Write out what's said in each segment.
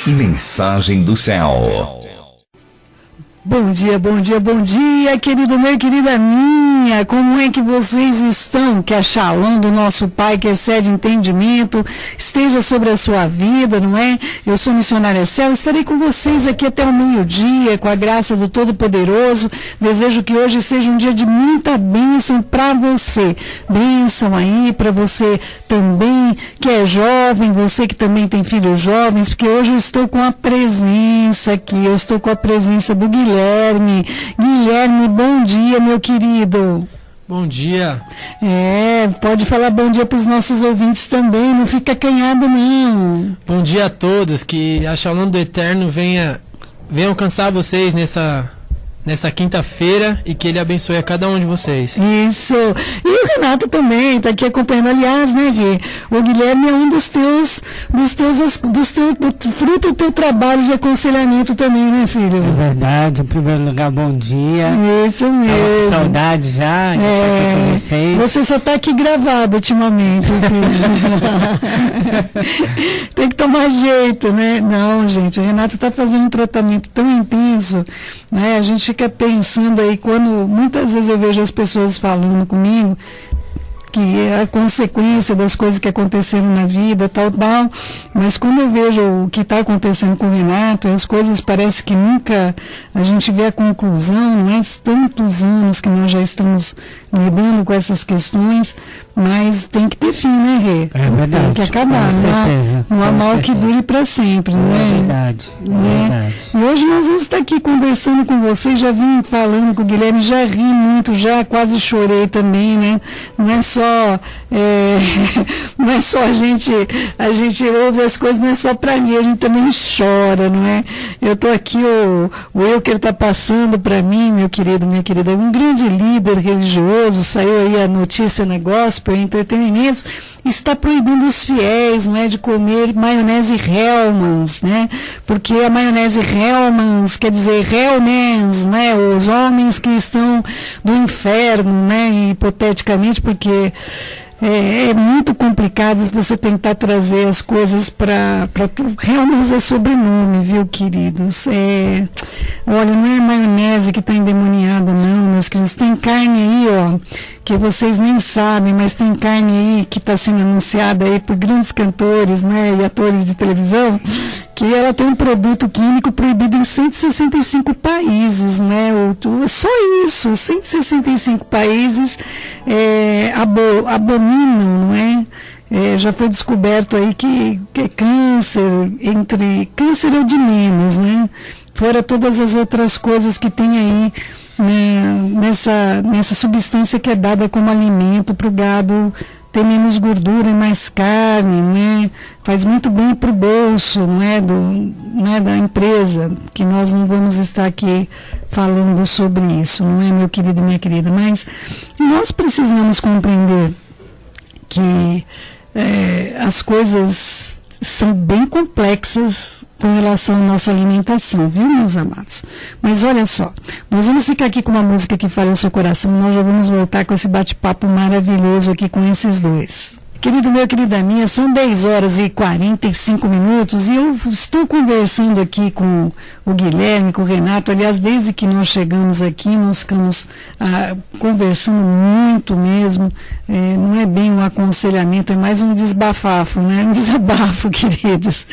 Mensagem do céu. Bom dia, bom dia, bom dia, querido meu, querida minha, como é que vocês estão? Que a Shalom do nosso Pai, que excede entendimento, esteja sobre a sua vida, não é? Eu sou missionária Céu, estarei com vocês aqui até o meio-dia, com a graça do Todo-Poderoso. Desejo que hoje seja um dia de muita bênção para você. Bênção aí para você também, que é jovem, você que também tem filhos jovens, porque hoje eu estou com a presença aqui, eu estou com a presença do Guilherme. Guilherme, bom dia, meu querido. Bom dia. Pode falar bom dia para os nossos ouvintes também, não fica acanhado não. Bom dia a todos, que a Shalom do Eterno venha alcançar vocês nessa quinta-feira e que ele abençoe a cada um de vocês. Isso. E o Renato também está aqui acompanhando. Aliás, né, Gui? O Guilherme é um dos teus fruto do teu trabalho de aconselhamento também, né, filho? É verdade. Em primeiro lugar, bom dia. Isso mesmo. Tava com saudade já de estar com vocês. Você só está aqui gravado ultimamente, filho. Tem que tomar jeito, né? Não, gente, o Renato está fazendo um tratamento tão intenso, né? A gente fica pensando aí, quando muitas vezes eu vejo as pessoas falando comigo que é a consequência das coisas que aconteceram na vida, tal, mas quando eu vejo o que está acontecendo com o Renato, as coisas parece que nunca a gente vê a conclusão, não é? Tantos anos que nós já estamos lidando com essas questões, mas tem que ter fim, né, Rê? É verdade. Tem que acabar, com certeza. Não há mal que dure para sempre, não é? É verdade. Verdade. E hoje nós vamos estar aqui conversando com vocês, já vim falando com o Guilherme, já ri muito, já quase chorei também, né? Não é só a gente ouve as coisas, não é só para mim, a gente também chora, não é? Eu estou aqui, o Euker está passando para mim, meu querido, minha querida, um grande líder religioso, saiu aí a notícia na Gospel Entretenimentos, está proibindo os fiéis, não é, de comer maionese Hellmann's, né? Porque a maionese Hellmann's quer dizer Hellmans, né? Os homens que estão do inferno, né? Hipoteticamente, porque é muito complicado você tentar trazer as coisas para Hellmann's é sobrenome, viu, queridos? Olha, não é maionese que está endemoniada, não, meus queridos. Tem carne aí, ó, que vocês nem sabem, mas tem carne aí que está sendo anunciada aí por grandes cantores, né, e atores de televisão, que ela tem um produto químico proibido em 165 países, né? Só isso, 165 países abominam, não é? Já foi descoberto aí que é câncer é o de menos, né? Fora todas as outras coisas que tem aí, né, nessa substância que é dada como alimento para o gado ter menos gordura e mais carne, né? Faz muito bem para o bolso, né, da empresa, que nós não vamos estar aqui falando sobre isso, não é, meu querido e minha querida, mas nós precisamos compreender que as coisas são bem complexas com relação à nossa alimentação, viu, meus amados? Mas olha só, nós vamos ficar aqui com uma música que fale ao seu coração, nós já vamos voltar com esse bate-papo maravilhoso aqui com esses dois. Querido meu, querida minha, são 10 horas e 45 minutos e eu estou conversando aqui com o Guilherme, com o Renato. Aliás, desde que nós chegamos aqui, nós ficamos conversando muito mesmo. Não é bem um aconselhamento, é mais um desbafafo, né? Um desabafo, queridos.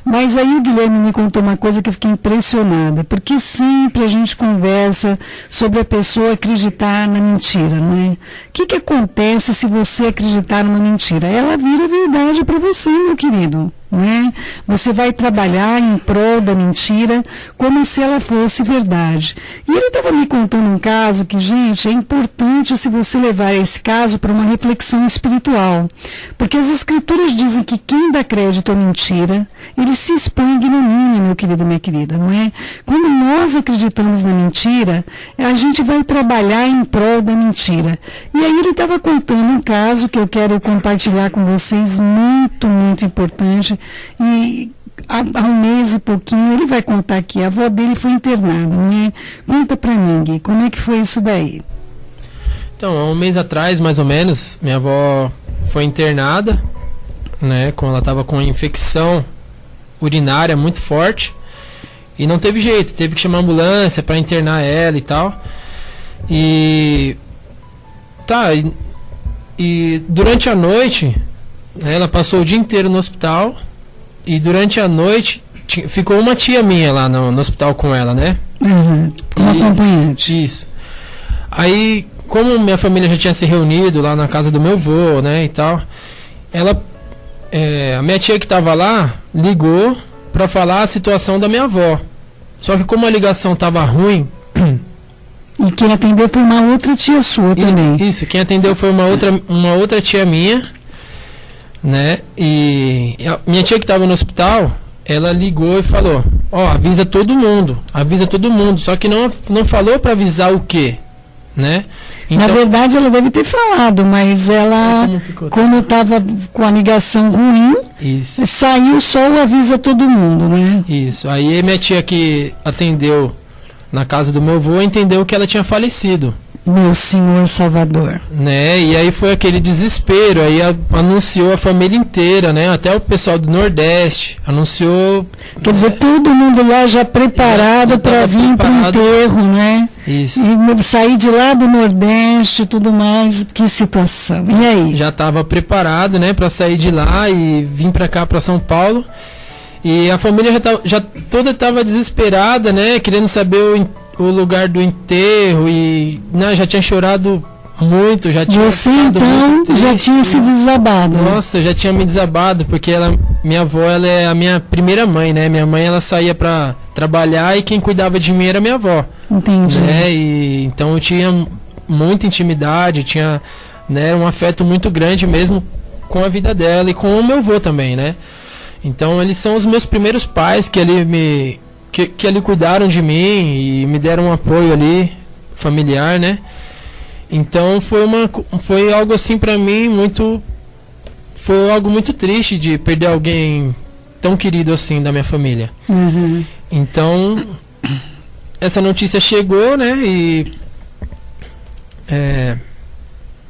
Mas aí o Guilherme me contou uma coisa que eu fiquei impressionada, porque sempre a gente conversa sobre a pessoa acreditar na mentira, não é? O que acontece se você acreditar numa mentira? Ela vira verdade para você, meu querido. Né? Você vai trabalhar em prol da mentira como se ela fosse verdade. E ele estava me contando um caso que, gente, é importante se você levar esse caso para uma reflexão espiritual, porque as escrituras dizem que quem dá crédito à mentira, ele se expõe à ignomínia, meu querido, minha querida, não é? Quando nós acreditamos na mentira, a gente vai trabalhar em prol da mentira. E aí ele estava contando um caso que eu quero compartilhar com vocês, muito, muito importante. E há um mês e pouquinho, ele vai contar aqui, a avó dele foi internada, né? Conta pra mim, Gui, como é que foi isso daí? Então, há um mês atrás, mais ou menos, minha avó foi internada, né? Ela estava com infecção urinária muito forte. E não teve jeito, teve que chamar a ambulância para internar ela e tal. E durante a noite, ela passou o dia inteiro no hospital. E durante a noite ficou uma tia minha lá no hospital com ela, né? Como acompanhante. Isso. Aí, como minha família já tinha se reunido lá na casa do meu avô, né, e tal, a minha tia que estava lá ligou para falar a situação da minha avó. Só que como a ligação estava ruim... E quem atendeu foi uma outra tia sua também. Isso, quem atendeu foi uma outra tia minha, né? E minha tia que estava no hospital, ela ligou e falou: avisa todo mundo, só que não falou para avisar o quê, né? Então, na verdade ela deve ter falado, mas ela, como estava com a ligação ruim, saiu só o avisa todo mundo, né? Isso, aí minha tia que atendeu na casa do meu avô entendeu que ela tinha falecido. Meu Senhor Salvador. Né? E aí foi aquele desespero, aí anunciou a família inteira, né? Até o pessoal do Nordeste anunciou. Quer dizer, todo mundo lá já preparado para vir para o enterro, né? Isso. E sair de lá do Nordeste e tudo mais, que situação. E aí? Já estava preparado, né, para sair de lá e vir para cá, para São Paulo. E a família já toda estava desesperada, né? Querendo saber o lugar do enterro e já tinha chorado muito, já tinha. Você então triste, já tinha se desabado? Nossa, já tinha me desabado, porque minha avó, ela é a minha primeira mãe, né? Minha mãe, ela saía para trabalhar e quem cuidava de mim era minha avó. Entendi. Né? E então eu tinha muita intimidade, tinha, né, um afeto muito grande mesmo com a vida dela e com o meu avô também, né? Então eles são os meus primeiros pais que ali que ali cuidaram de mim e me deram um apoio ali familiar, né? Então foi algo assim para mim foi algo muito triste de perder alguém tão querido assim da minha família. Então essa notícia chegou, né? E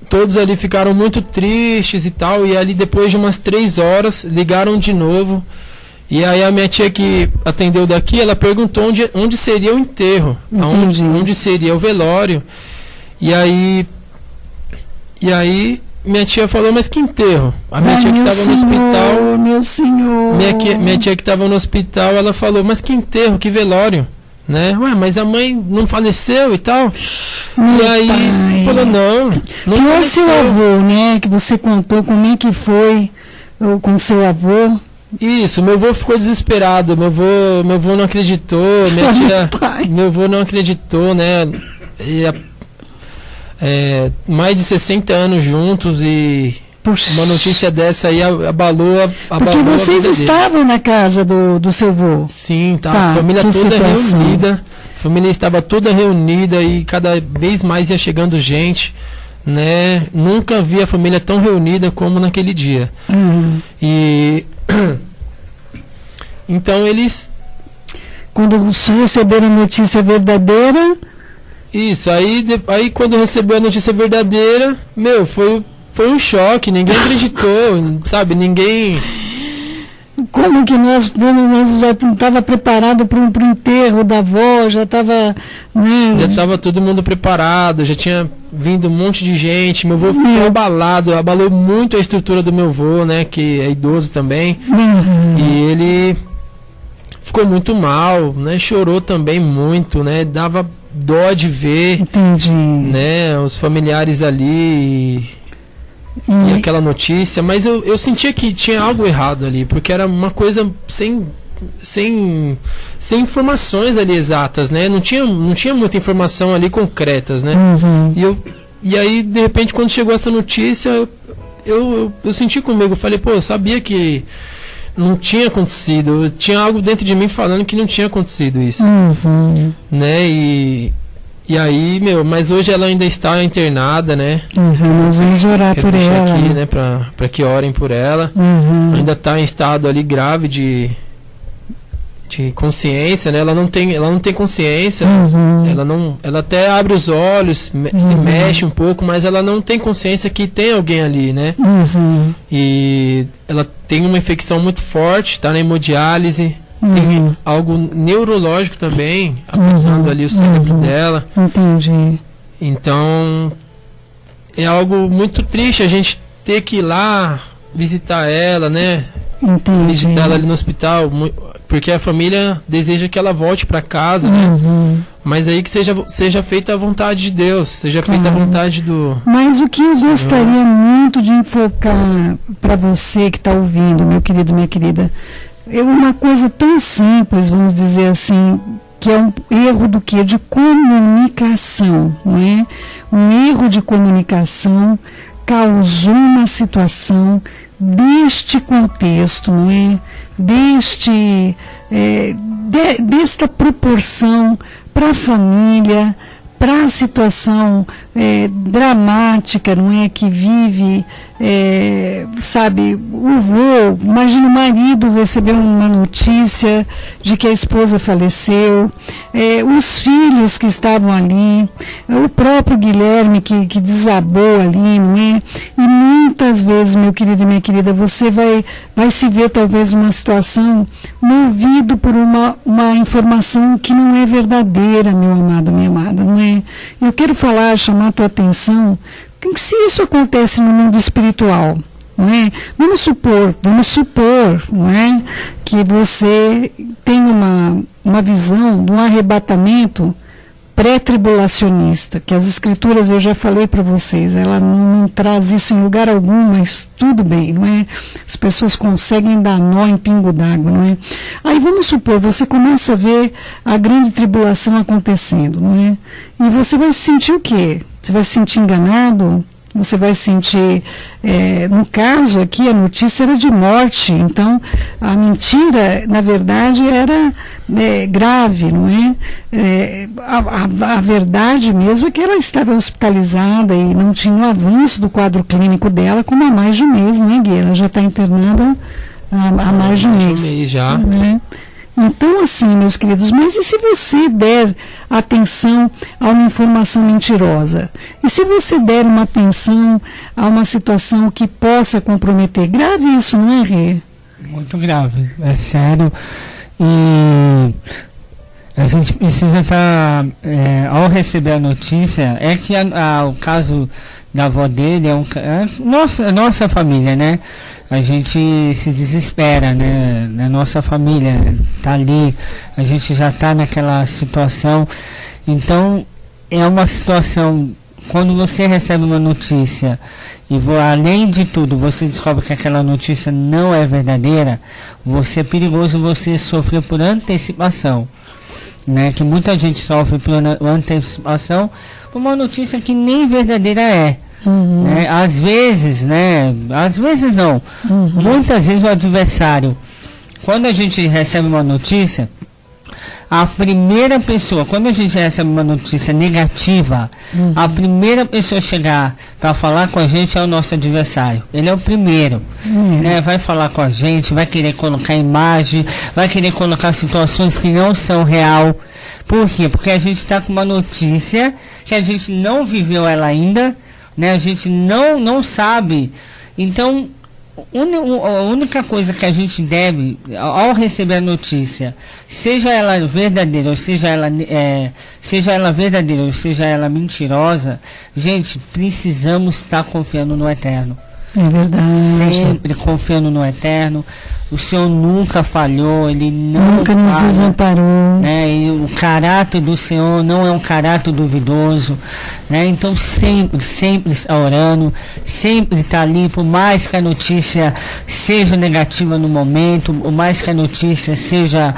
todos ali ficaram muito tristes e tal, e ali depois de umas 3 horas ligaram de novo. E aí a minha tia que atendeu daqui, ela perguntou onde seria o enterro, onde seria o velório. E aí minha tia falou: mas que enterro? A minha tia que estava no hospital, meu senhor. Minha tia que estava no hospital, ela falou: mas que enterro, que velório, né? Ué, mas a mãe não faleceu e tal? Meu e aí pai. Falou: não Pior seu avô, né? Que você contou como é que foi com seu avô. Isso, meu avô ficou desesperado, meu avô não acreditou, meu avô não acreditou, né? Mais de 60 anos juntos e uma notícia dessa aí abalou porque vocês estavam na casa do seu avô. Sim, tá. A família toda reunida, a família estava toda reunida e cada vez mais ia chegando gente, né? Nunca vi a família tão reunida como naquele dia. E então eles, quando receberam a notícia verdadeira, isso, aí quando recebeu a notícia verdadeira, foi um choque, ninguém acreditou, sabe, ninguém... Como que nós já estava preparado para o enterro da avó, já estava... Né? Já estava todo mundo preparado, já tinha vindo um monte de gente, meu avô ficou abalou muito a estrutura do meu avô, né, que é idoso também, e ele ficou muito mal, né, chorou também muito, né, dava dó de ver, né, os familiares ali e aquela notícia, mas eu sentia que tinha algo errado ali, porque era uma coisa sem informações ali exatas, né, não tinha muita informação ali concretas, né, e aí de repente quando chegou essa notícia eu senti comigo, eu falei, pô, eu sabia que não tinha acontecido, tinha algo dentro de mim falando que não tinha acontecido isso, né, e aí, mas hoje ela ainda está internada, né? Nós vamos orar por ela. Aqui, né, para que orem por ela. Ainda está em estado ali grave de consciência, né? Ela não tem consciência, ela até abre os olhos, se mexe um pouco, mas ela não tem consciência que tem alguém ali, né? E ela tem uma infecção muito forte, tá na hemodiálise, tem algo neurológico também, afetando ali o cérebro dela. Entendi. Então, é algo muito triste a gente ter que ir lá visitar ela, né? Entendi. Visitar ela ali no hospital, porque a família deseja que ela volte para casa, né? Mas aí que seja feita a vontade de Deus, seja feita a vontade do... Mas o que eu gostaria muito de enfocar para você que está ouvindo, meu querido, minha querida, é uma coisa tão simples, vamos dizer assim, que é um erro do quê? De comunicação, não é? Um erro de comunicação causou uma situação deste contexto, não é? Desta proporção para a família, para a situação dramática, não é, que vive, sabe, o vô, imagina o marido receber uma notícia de que a esposa faleceu, os filhos que estavam ali, o próprio Guilherme que desabou ali, não é? E muitas vezes, meu querido e minha querida, você vai se ver talvez numa situação movido por uma informação que não é verdadeira, meu amado, minha amada, não é? Eu quero chamar a tua atenção, que se isso acontece no mundo espiritual, não é? Vamos supor, não é? Que você tem uma visão de um arrebatamento pré-tribulacionista, que as escrituras, eu já falei para vocês, ela não traz isso em lugar algum, mas tudo bem, não é? As pessoas conseguem dar nó em pingo d'água, não é? Aí vamos supor, você começa a ver a grande tribulação acontecendo, não é? E você vai sentir o quê? Você vai se sentir enganado? Você vai sentir, no caso aqui, a notícia era de morte, então a mentira, na verdade, era grave, não é? A verdade mesmo é que ela estava hospitalizada e não tinha um avanço do quadro clínico dela como há mais de um mês, não é, Gui? Ela já está internada há mais de um mês. Já. Né? Então, assim, meus queridos, mas e se você der atenção a uma informação mentirosa? E se você der uma atenção a uma situação que possa comprometer? Grave isso, não é, Rê? Muito grave, é sério. E a gente precisa estar, ao receber a notícia, é que o caso da avó dele nossa família, né? A gente se desespera, né? Na nossa família tá ali, a gente já tá naquela situação. Então, é uma situação, quando você recebe uma notícia e além de tudo você descobre que aquela notícia não é verdadeira, é perigoso você sofrer por antecipação, né? Que muita gente sofre por antecipação por uma notícia que nem verdadeira é. Né? Às vezes, né? Às vezes não. Muitas vezes o adversário, quando a gente recebe uma notícia, a primeira pessoa, quando a gente recebe uma notícia negativa, a primeira pessoa a chegar para falar com a gente é o nosso adversário. Ele é o primeiro, né? Vai falar com a gente, vai querer colocar imagem, vai querer colocar situações que não são real. Por quê? Porque a gente está com uma notícia que a gente não viveu ela ainda, né? A gente não sabe. Então, a única coisa que a gente deve, ao receber a notícia, seja ela verdadeira ou seja ela verdadeira ou seja ela mentirosa, gente, precisamos estar confiando no Eterno. É verdade. Sempre confiando no Eterno. O Senhor nunca falhou, Ele nunca nos desamparou. Né? E o caráter do Senhor não é um caráter duvidoso. Né? Então sempre está orando, sempre está ali, por mais que a notícia seja negativa no momento, por mais que a notícia seja,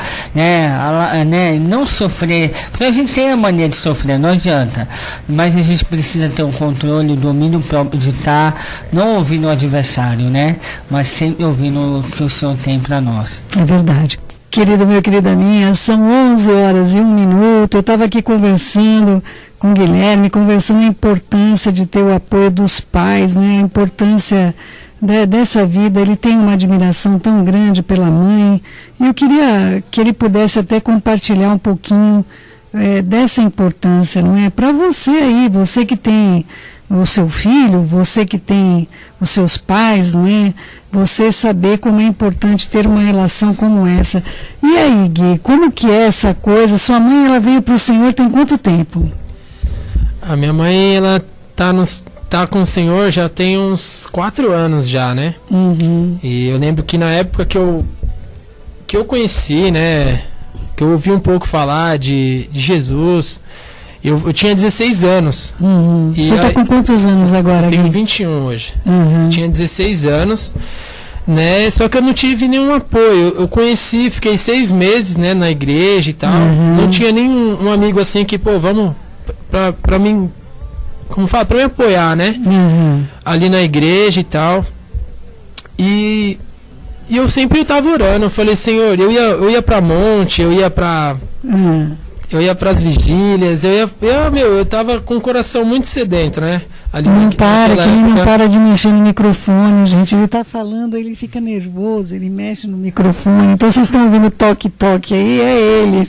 não sofrer, porque a gente tem a mania de sofrer, não adianta, mas a gente precisa ter um controle, o domínio próprio de estar, não ouvindo o adversário, né? Mas sempre ouvindo o que o Senhor tem para nós. É verdade. Querido meu, querida minha, são 11h01. Eu estava aqui conversando com o Guilherme, conversando a importância de ter o apoio dos pais, né? A importância dessa vida, ele tem uma admiração tão grande pela mãe. E eu queria que ele pudesse até compartilhar um pouquinho dessa importância, não é? Para você aí, você que tem o seu filho, você que tem os seus pais, não é? Você saber como é importante ter uma relação como essa. E aí, Gui, como que é essa coisa? Sua mãe, ela veio para o Senhor tem quanto tempo? A minha mãe, ela tá com o Senhor já tem uns 4 anos já, né? Uhum. E eu lembro que na época que eu conheci, né? Que eu ouvi um pouco falar de Jesus, eu tinha 16 anos. Uhum. E você está com quantos anos agora, eu Gui? tenho 21 hoje. Uhum. Eu tinha 16 anos, né? Só que eu não tive nenhum apoio. Eu conheci, fiquei 6 meses, né, na igreja e tal. Uhum. Não tinha nenhum amigo assim que, pô, vamos pra mim, como fala, pra me apoiar, né? Uhum. Ali na igreja e tal. E eu sempre estava orando. Eu falei, Senhor, eu ia pra monte, eu ia pras vigílias, eu tava com o coração muito sedento, né? Ali Ele não época. para de mexer no microfone, gente. Ele está falando, ele fica nervoso, ele mexe no microfone. Então vocês estão ouvindo toque-toque aí, é ele.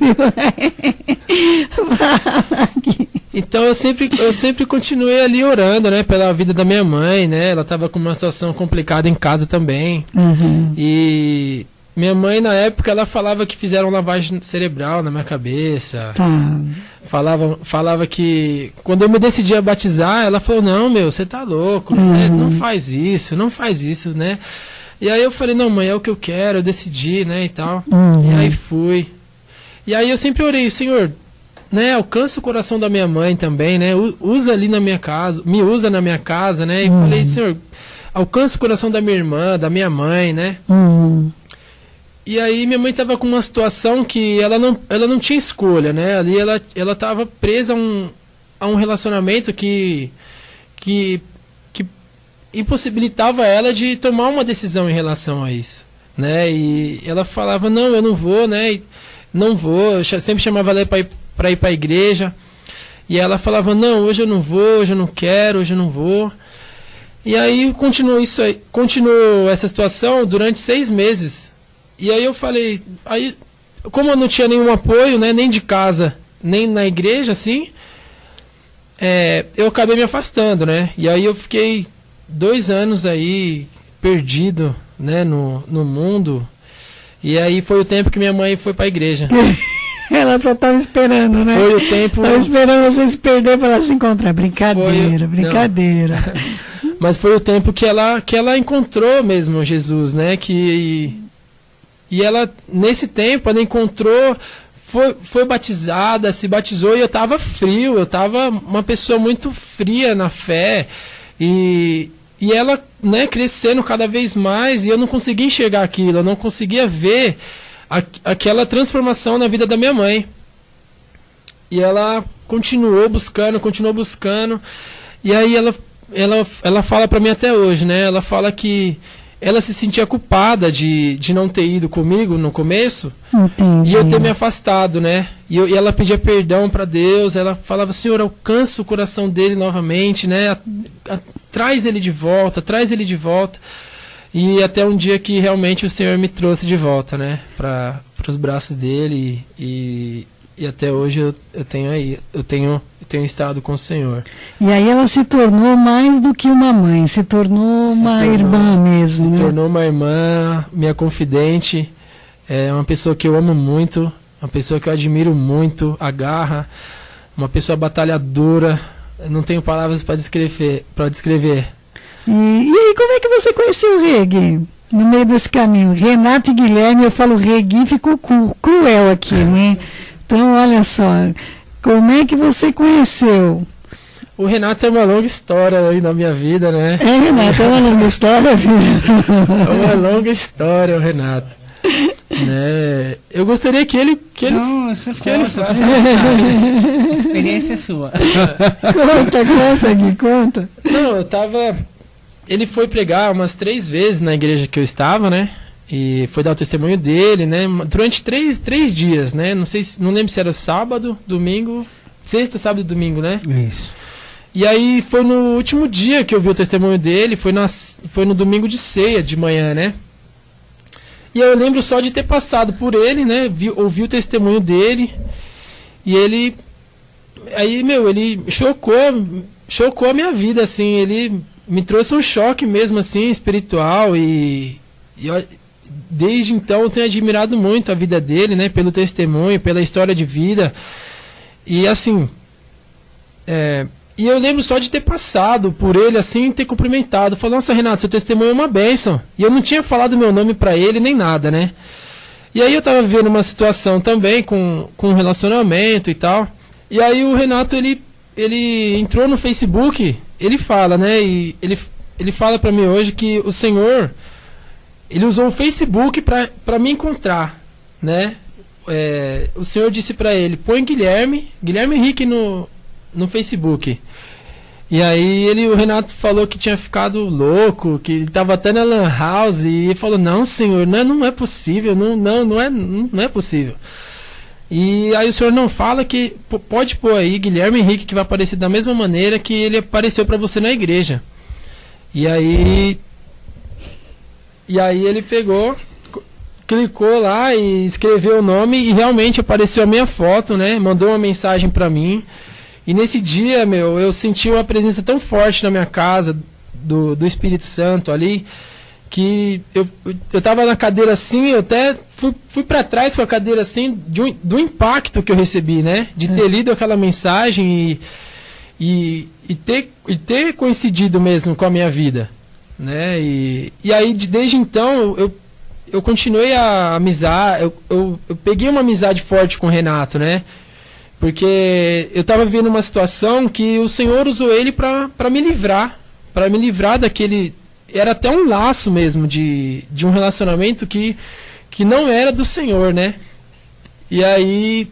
Então eu sempre continuei ali orando, né? Pela vida da minha mãe, né? Ela estava com uma situação complicada em casa também. Uhum. E minha mãe, na época, ela falava que fizeram lavagem cerebral na minha cabeça. Tá. Falava que quando eu me decidi a batizar, ela falou, não, meu, você tá louco, né? Não faz isso, né? E aí eu falei, não, mãe, é o que eu quero, eu decidi, né, e tal. Uhum. E aí fui. E aí eu sempre orei, Senhor, né, alcança o coração da minha mãe também, né? Usa ali na minha casa, me usa na minha casa, né? E falei, Senhor, alcança o coração da minha irmã, da minha mãe, né? Uhum. E aí minha mãe estava com uma situação que ela não tinha escolha, né? Ali ela estava presa a um relacionamento que impossibilitava ela de tomar uma decisão em relação a isso, né? E ela falava, não, eu não vou, né? Não vou, eu sempre chamava ela para ir para a igreja. E ela falava, não, hoje eu não vou, hoje eu não quero, hoje eu não vou. E aí continuou essa situação durante 6 meses. E aí eu falei, como eu não tinha nenhum apoio, né, nem de casa, nem na igreja, assim, eu acabei me afastando, né? E aí eu fiquei 2 anos aí perdido, né, no mundo. E aí foi o tempo que minha mãe foi para a igreja. Ela só estava esperando, né? Foi o tempo. Estava esperando você se perder para ela se encontrar. Brincadeira. Mas foi o tempo que ela encontrou mesmo Jesus, né? E ela, nesse tempo, ela encontrou, foi batizada, se batizou e eu estava frio, eu estava uma pessoa muito fria na fé. E ela, né, crescendo cada vez mais, e eu não conseguia enxergar aquilo, eu não conseguia ver aquela transformação na vida da minha mãe. E ela continuou buscando, e aí ela fala para mim até hoje, né? Ela fala que ela se sentia culpada de não ter ido comigo no começo. Entendi. E eu ter me afastado, né? E ela pedia perdão para Deus, ela falava, Senhor, alcança o coração dele novamente, né? Traz ele de volta. E até um dia que realmente o Senhor me trouxe de volta, né? Para os braços dele e até hoje eu tenho estado com o Senhor. E aí ela se tornou mais do que uma mãe, se tornou uma irmã mesmo, né? Se tornou uma irmã, minha confidente, é uma pessoa que eu amo muito, uma pessoa que eu admiro muito, a garra, uma pessoa batalhadora, eu não tenho palavras para descrever. E aí, como é que você conheceu o Reggae? No meio desse caminho, Renato e Guilherme, eu falo Reggae, ficou cruel aqui, né? Então, olha só, como é que você conheceu? O Renato é uma longa história aí na minha vida, né? Renato, é uma longa história, filho? É uma longa história, o Renato. Né? Eu gostaria que ele Não, você conta. A experiência é sua. Conta, Gui, conta. Não, ele foi pregar umas 3 vezes na igreja que eu estava, né? E foi dar o testemunho dele, né? Durante 3 dias, né? Não lembro se era sábado, domingo, sexta, sábado e domingo, né? Isso. E aí foi no último dia que eu vi o testemunho dele, foi no domingo de ceia, de manhã, né? E eu lembro só de ter passado por ele, né? Ouvi o testemunho dele. E ele... Aí, ele chocou a minha vida, assim. Ele me trouxe um choque mesmo, assim, espiritual. E desde então eu tenho admirado muito a vida dele, né? Pelo testemunho, pela história de vida. E assim... E eu lembro só de ter passado por ele, assim, ter cumprimentado. Falei, nossa, Renato, seu testemunho é uma bênção. E eu não tinha falado meu nome pra ele, nem nada, né? E aí eu tava vivendo uma situação também com um relacionamento e tal. E aí o Renato, ele entrou no Facebook, ele fala, né? E ele fala pra mim hoje que o Senhor, ele usou o Facebook pra me encontrar, né? O Senhor disse pra ele, põe Guilherme Henrique no Facebook. E aí o Renato falou que tinha ficado louco, que estava até na Lan House, e falou, não, Senhor, não é possível, não é possível. E aí o Senhor não fala que pode pôr aí Guilherme Henrique, que vai aparecer da mesma maneira que ele apareceu para você na igreja. E aí ele pegou, clicou lá e escreveu o nome, e realmente apareceu a minha foto, né? Mandou uma mensagem para mim. E nesse dia, eu senti uma presença tão forte na minha casa, do Espírito Santo ali, que eu tava na cadeira assim, eu até fui para trás com a cadeira assim, do impacto que eu recebi, né? De ter lido aquela mensagem e ter coincidido mesmo com a minha vida, né? E aí, desde então, eu continuei a amizade, eu peguei uma amizade forte com o Renato, né? Porque eu estava vivendo uma situação que o Senhor usou ele para me livrar daquele... Era até um laço mesmo de um relacionamento que não era do Senhor, né? E aí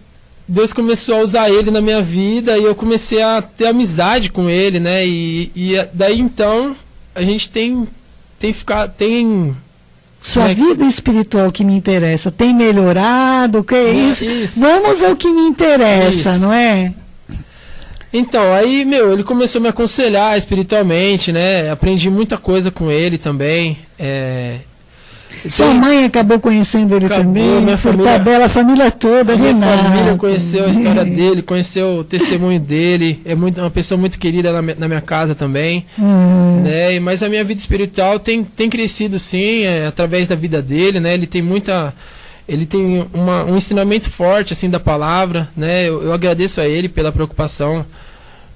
Deus começou a usar ele na minha vida e eu comecei a ter amizade com ele, né? E daí então a gente tem Sua vida espiritual que me interessa tem melhorado? Que é isso? Vamos ao que me interessa, não é? Então, aí, ele começou a me aconselhar espiritualmente, né? Aprendi muita coisa com ele também. Sua mãe acabou conhecendo ele também? Minha família, tabela, a família toda, minha família conheceu a história dele, conheceu o testemunho dele. É uma pessoa muito querida na minha casa também. Né? Mas a minha vida espiritual tem crescido, sim, através da vida dele, né? Ele tem um ensinamento forte assim da palavra, né? Eu agradeço a ele pela preocupação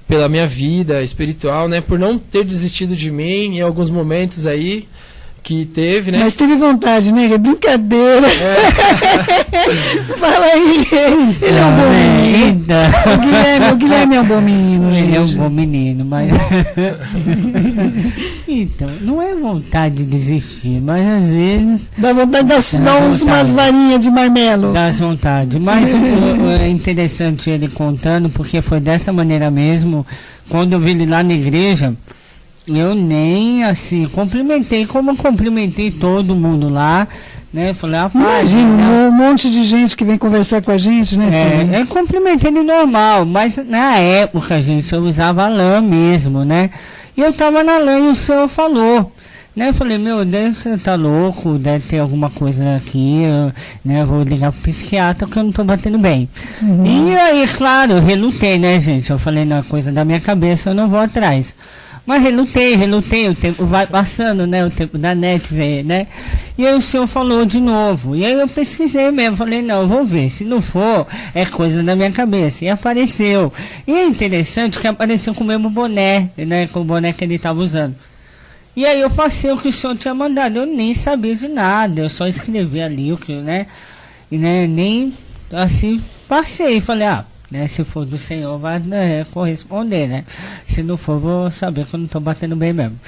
pela minha vida espiritual, né? Por não ter desistido de mim em alguns momentos aí que teve, né? Mas teve vontade, né? É brincadeira. Fala aí, ele é um bom menino. O Guilherme é um bom menino. Ele é um bom menino, mas... Então, não é vontade de desistir, mas às vezes... Dá vontade de dar umas varinhas de marmelo. Dá vontade, mas é interessante ele contando, porque foi dessa maneira mesmo, quando eu vi ele lá na igreja... Eu nem assim cumprimentei como eu cumprimentei todo mundo lá, né? Falei, imagina, um monte de gente que vem conversar com a gente, né? Eu cumprimentei ele normal, mas na época, gente, eu usava lã mesmo, né? E eu tava na lã e o senhor falou, né? Eu falei, meu Deus, você tá louco, deve ter alguma coisa aqui, né? Eu vou ligar pro psiquiatra que eu não tô batendo bem. E aí, claro, eu relutei, né, gente? Eu falei, não, coisa da minha cabeça, eu não vou atrás. Mas relutei, o tempo vai passando, né, o tempo da net, né, e aí o senhor falou de novo, e aí eu pesquisei mesmo, falei, não, eu vou ver, se não for, é coisa da minha cabeça, e apareceu, e é interessante que apareceu com o mesmo boné, né, com o boné que ele estava usando, e aí eu passei o que o senhor tinha mandado, eu nem sabia de nada, eu só escrevi ali o que, né, e né, nem, assim, passei, falei, né, se for do Senhor, vai corresponder, né? Se não for, vou saber que eu não estou batendo bem mesmo.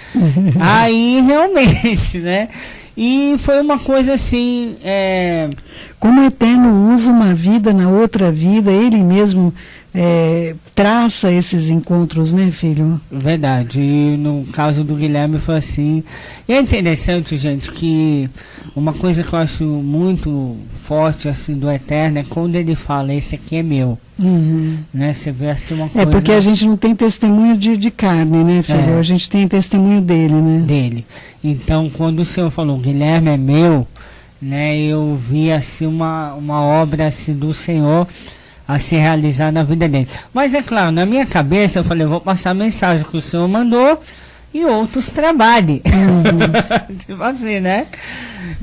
Aí, realmente, né? E foi uma coisa assim... Como o Eterno usa uma vida na outra vida, Ele mesmo traça esses encontros, né, filho? Verdade. E no caso do Guilherme foi assim. E é interessante, gente, que uma coisa que eu acho muito forte assim do Eterno é quando ele fala, esse aqui é meu. Uhum. Né? Você vê assim uma coisa... porque a gente não tem testemunho de carne, né, filho? A gente tem testemunho dele, né? Dele. Então, quando o Senhor falou, Guilherme é meu, né, eu vi assim uma obra assim, do Senhor a se realizar na vida dele. Mas é claro, na minha cabeça eu falei, eu vou passar a mensagem que o Senhor mandou e outros trabalhem. Tipo assim, né?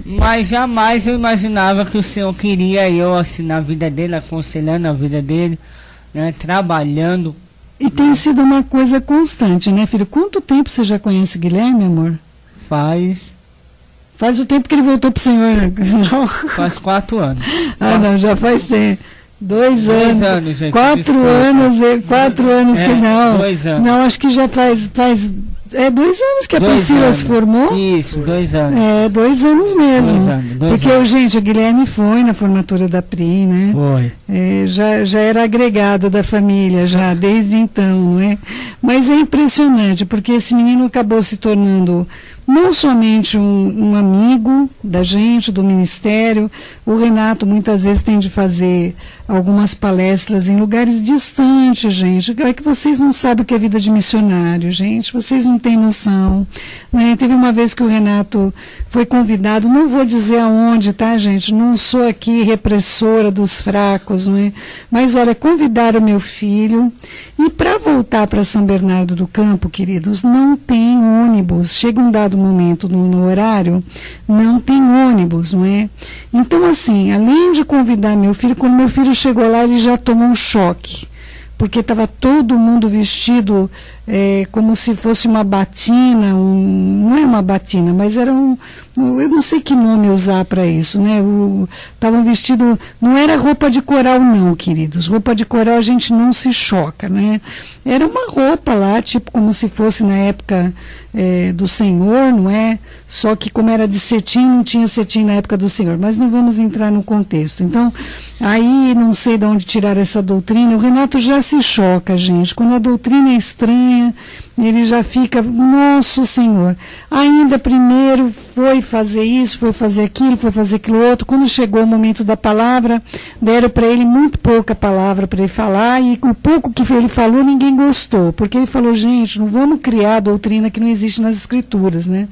Mas jamais eu imaginava que o Senhor queria eu assim na vida dele, aconselhando a vida dele, né, trabalhando. E tem sido uma coisa constante, né, filho? Quanto tempo você já conhece o Guilherme, amor? Faz o tempo que ele voltou pro Senhor. Não. Faz 4 anos. Não, já faz 2 anos. 2 anos, gente. 4 anos, 4 anos que não. 2 anos. Não, acho que já faz 2 anos que a Priscila se formou. Isso, 2 anos. 2 anos mesmo. 2 anos. Porque, gente, o Guilherme foi na formatura da Pri, né? Foi. Já era agregado da família, já desde então, né? Mas é impressionante, porque esse menino acabou se tornando não somente um amigo da gente, do ministério. O Renato muitas vezes tem de fazer algumas palestras em lugares distantes, gente. É que vocês não sabem o que é vida de missionário, gente. Vocês não têm noção, né? Teve uma vez que o Renato foi convidado, não vou dizer aonde, tá, gente? Não sou aqui repressora dos fracos, não é? Mas, olha, convidaram meu filho e para voltar para São Bernardo do Campo, queridos, não tem ônibus. Chega um dado momento no horário, não tem ônibus, não é? Então, assim, além de convidar meu filho, quando meu filho chegou lá, ele já tomou um choque, porque estava todo mundo vestido como se fosse uma batina, não é uma batina, mas era eu não sei que nome usar para isso, né? Estavam vestidos, não era roupa de coral não, queridos, roupa de coral a gente não se choca, né? Era uma roupa lá, tipo como se fosse na época do Senhor, não é? Só que como era de cetim, não tinha cetim na época do Senhor, mas não vamos entrar no contexto. Então, aí não sei de onde tirar essa doutrina, o Renato já se choca, gente, quando a doutrina é estranha, ele já fica, nosso Senhor, ainda primeiro foi fazer isso, foi fazer aquilo, foi fazer aquilo outro. Quando chegou o momento da palavra, deram para ele muito pouca palavra para ele falar, e o pouco que ele falou ninguém gostou, porque ele falou, gente, não vamos criar doutrina que não existe nas escrituras, né?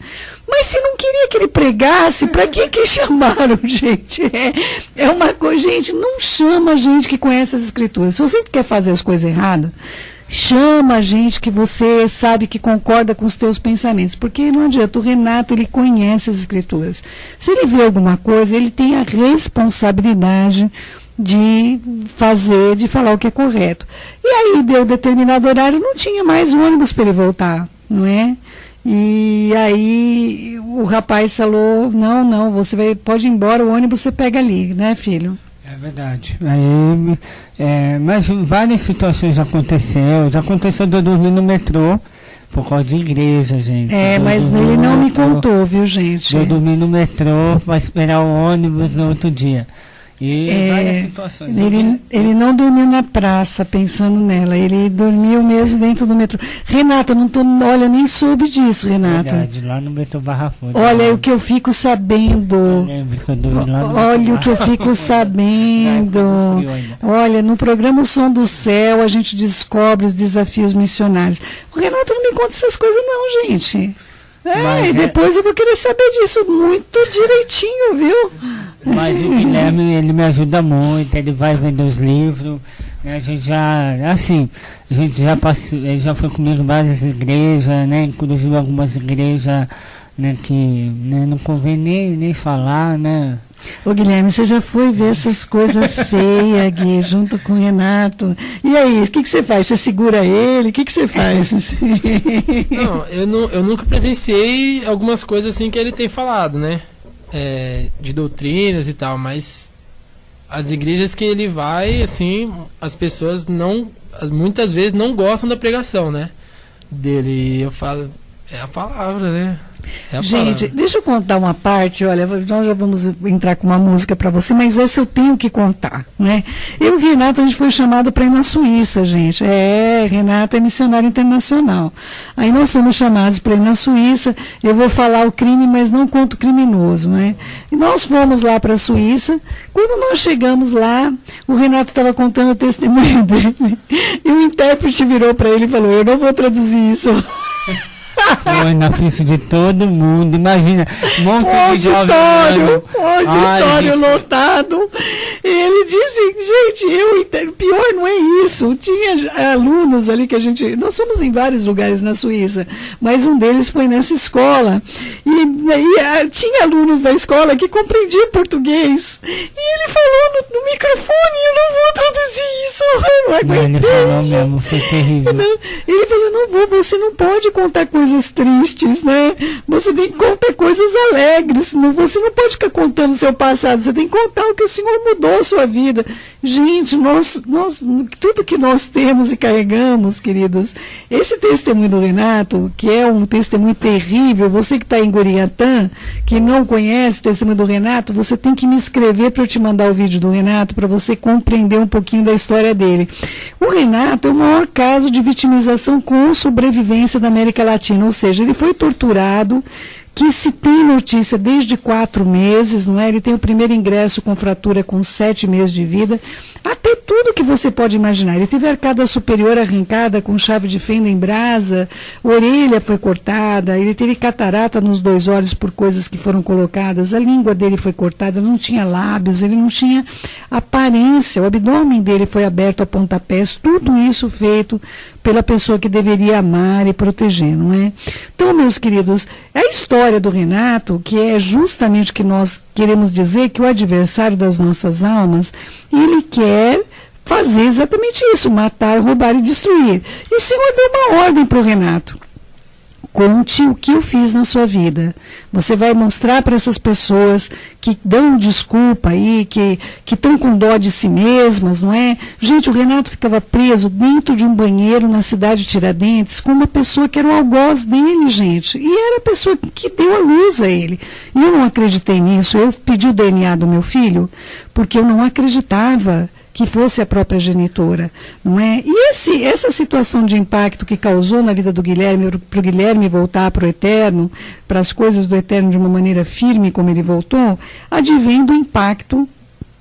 Mas se não queria que ele pregasse, para que chamaram, gente? É uma coisa, gente, não chama gente que conhece as escrituras. Se você quer fazer as coisas erradas, chama a gente que você sabe que concorda com os teus pensamentos, porque não adianta, o Renato, ele conhece as escrituras. Se ele vê alguma coisa, ele tem a responsabilidade de falar o que é correto. E aí deu determinado horário, não tinha mais ônibus para ele voltar, não é? E aí o rapaz falou, não, você pode ir embora, o ônibus você pega ali, né, filho? É verdade. Aí, mas várias situações já aconteceu de eu dormir no metrô por causa de igreja, gente. Mas ele não me contou, viu, gente? Eu dormi no metrô para esperar o ônibus no outro dia. E várias situações. Ele não dormiu na praça pensando nela, ele dormiu mesmo dentro do metrô. Renato, olha, nem soube disso, Renato. Verdade, lá no metrô Barra Funda. Olha, o que eu fico sabendo. Eu lembro que eu dormi lá no olha o que eu fico sabendo. Olha, no programa O Som do Céu, a gente descobre os desafios missionários. O Renato não me conta essas coisas não, gente. E depois eu vou querer saber disso muito direitinho, viu? Mas o Guilherme, ele me ajuda muito, ele vai vendo os livros, né? A gente já passou, ele já foi comigo em várias igrejas, né? Inclusive algumas igrejas, né, que, né, não convém nem falar, né? Ô Guilherme, você já foi ver essas coisas feias, Gui, junto com o Renato. E aí, o que você faz? Você segura ele? O que você faz? Não, eu nunca presenciei algumas coisas assim que ele tem falado, né? De doutrinas e tal, mas as igrejas que ele vai, assim, as pessoas muitas vezes não gostam da pregação, né? Dele. Eu falo, é a palavra, né? Gente, deixa eu contar uma parte, olha, nós já vamos entrar com uma música para você, mas essa eu tenho que contar, né? Eu e o Renato, a gente foi chamado para ir na Suíça, gente. Renato é missionário internacional. Aí nós fomos chamados para ir na Suíça, eu vou falar o crime, mas não conto o criminoso, né? E nós fomos lá para a Suíça, quando nós chegamos lá, o Renato estava contando o testemunho dele, e o intérprete virou para ele e falou, eu não vou traduzir isso. Foi na frente de todo mundo, imagina, um monte de auditório lotado. Ele disse, gente, pior não é isso. Tinha alunos ali que nós fomos em vários lugares na Suíça, mas um deles foi nessa escola. E tinha alunos da escola que compreendiam português. E ele falou no microfone, eu não vou traduzir isso. Eu não aguentei. Ele falou mesmo, foi terrível. Ele falou, não vou, você não pode contar coisas tristes, né? Você tem que contar coisas alegres. Você não pode ficar contando o seu passado, você tem que contar o que o Senhor mudou a sua vida. Gente, nós tudo que nós temos e carregamos, queridos, esse testemunho do Renato, que é um testemunho terrível, você que está em Guriatã, que não conhece o testemunho do Renato, você tem que me escrever para eu te mandar o vídeo do Renato, para você compreender um pouquinho da história dele. O Renato é o maior caso de vitimização com sobrevivência da América Latina, ou seja, ele foi torturado, que se tem notícia desde 4 meses, não é? Ele tem o primeiro ingresso com fratura com 7 meses de vida, até tudo que você pode imaginar. Ele teve a arcada superior arrancada com chave de fenda em brasa, orelha foi cortada, ele teve catarata nos 2 olhos por coisas que foram colocadas, a língua dele foi cortada, não tinha lábios, ele não tinha aparência, o abdômen dele foi aberto a pontapés, tudo isso feito pela pessoa que deveria amar e proteger, não é? Então, meus queridos, a história do Renato, que é justamente o que nós queremos dizer, que o adversário das nossas almas, ele quer fazer exatamente isso, matar, roubar e destruir. E o Senhor deu uma ordem para o Renato. Conte o que eu fiz na sua vida. Você vai mostrar para essas pessoas que dão desculpa aí, que estão com dó de si mesmas, não é? Gente, o Renato ficava preso dentro de um banheiro na cidade de Tiradentes com uma pessoa que era o algoz dele, gente. E era a pessoa que deu a luz a ele. E eu não acreditei nisso. Eu pedi o DNA do meu filho porque eu não acreditava que fosse a própria genitora, não é? E essa situação de impacto que causou na vida do Guilherme, para o Guilherme voltar para o eterno, para as coisas do eterno de uma maneira firme como ele voltou, advém do impacto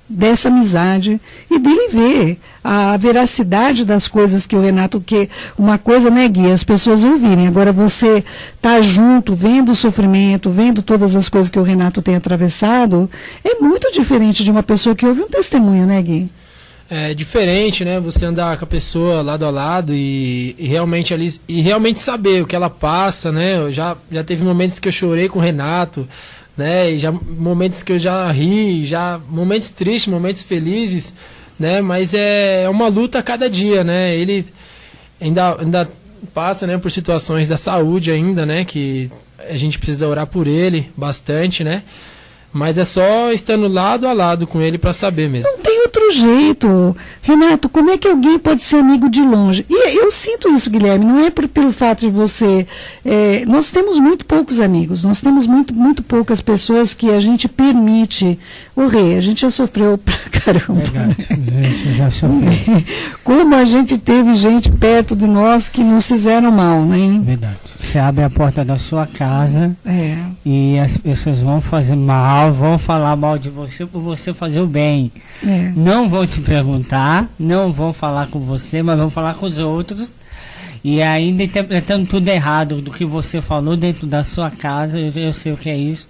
dessa amizade e dele ver a veracidade das coisas que o Renato, que uma coisa, né, Gui, as pessoas ouvirem, agora você tá junto, vendo o sofrimento, vendo todas as coisas que o Renato tem atravessado, é muito diferente de uma pessoa que ouve um testemunho, né, Gui? É diferente, né? Você andar com a pessoa lado a lado e realmente ali e realmente saber o que ela passa, né? Já teve momentos que eu chorei com o Renato, né? E já momentos que eu já ri, já momentos tristes, momentos felizes, né? Mas é uma luta a cada dia, né? Ele ainda passa, né, por situações da saúde ainda, né? Que a gente precisa orar por ele bastante, né? Mas é só estando lado a lado com ele para saber mesmo. Não tem outro jeito. Renato, como é que alguém pode ser amigo de longe? E eu sinto isso, Guilherme, não é pelo fato de você... nós temos muito poucos amigos, nós temos muito poucas pessoas que a gente permite... a gente já sofreu pra caramba. Verdade, a gente já sofreu. Como a gente teve gente perto de nós que nos fizeram mal, né? Verdade. Você abre a porta da sua casa e as pessoas vão fazer mal, vão falar mal de você por você fazer o bem. Não vão te perguntar, não vão falar com você, mas vão falar com os outros. E ainda interpretando tudo errado do que você falou dentro da sua casa, eu sei o que é isso.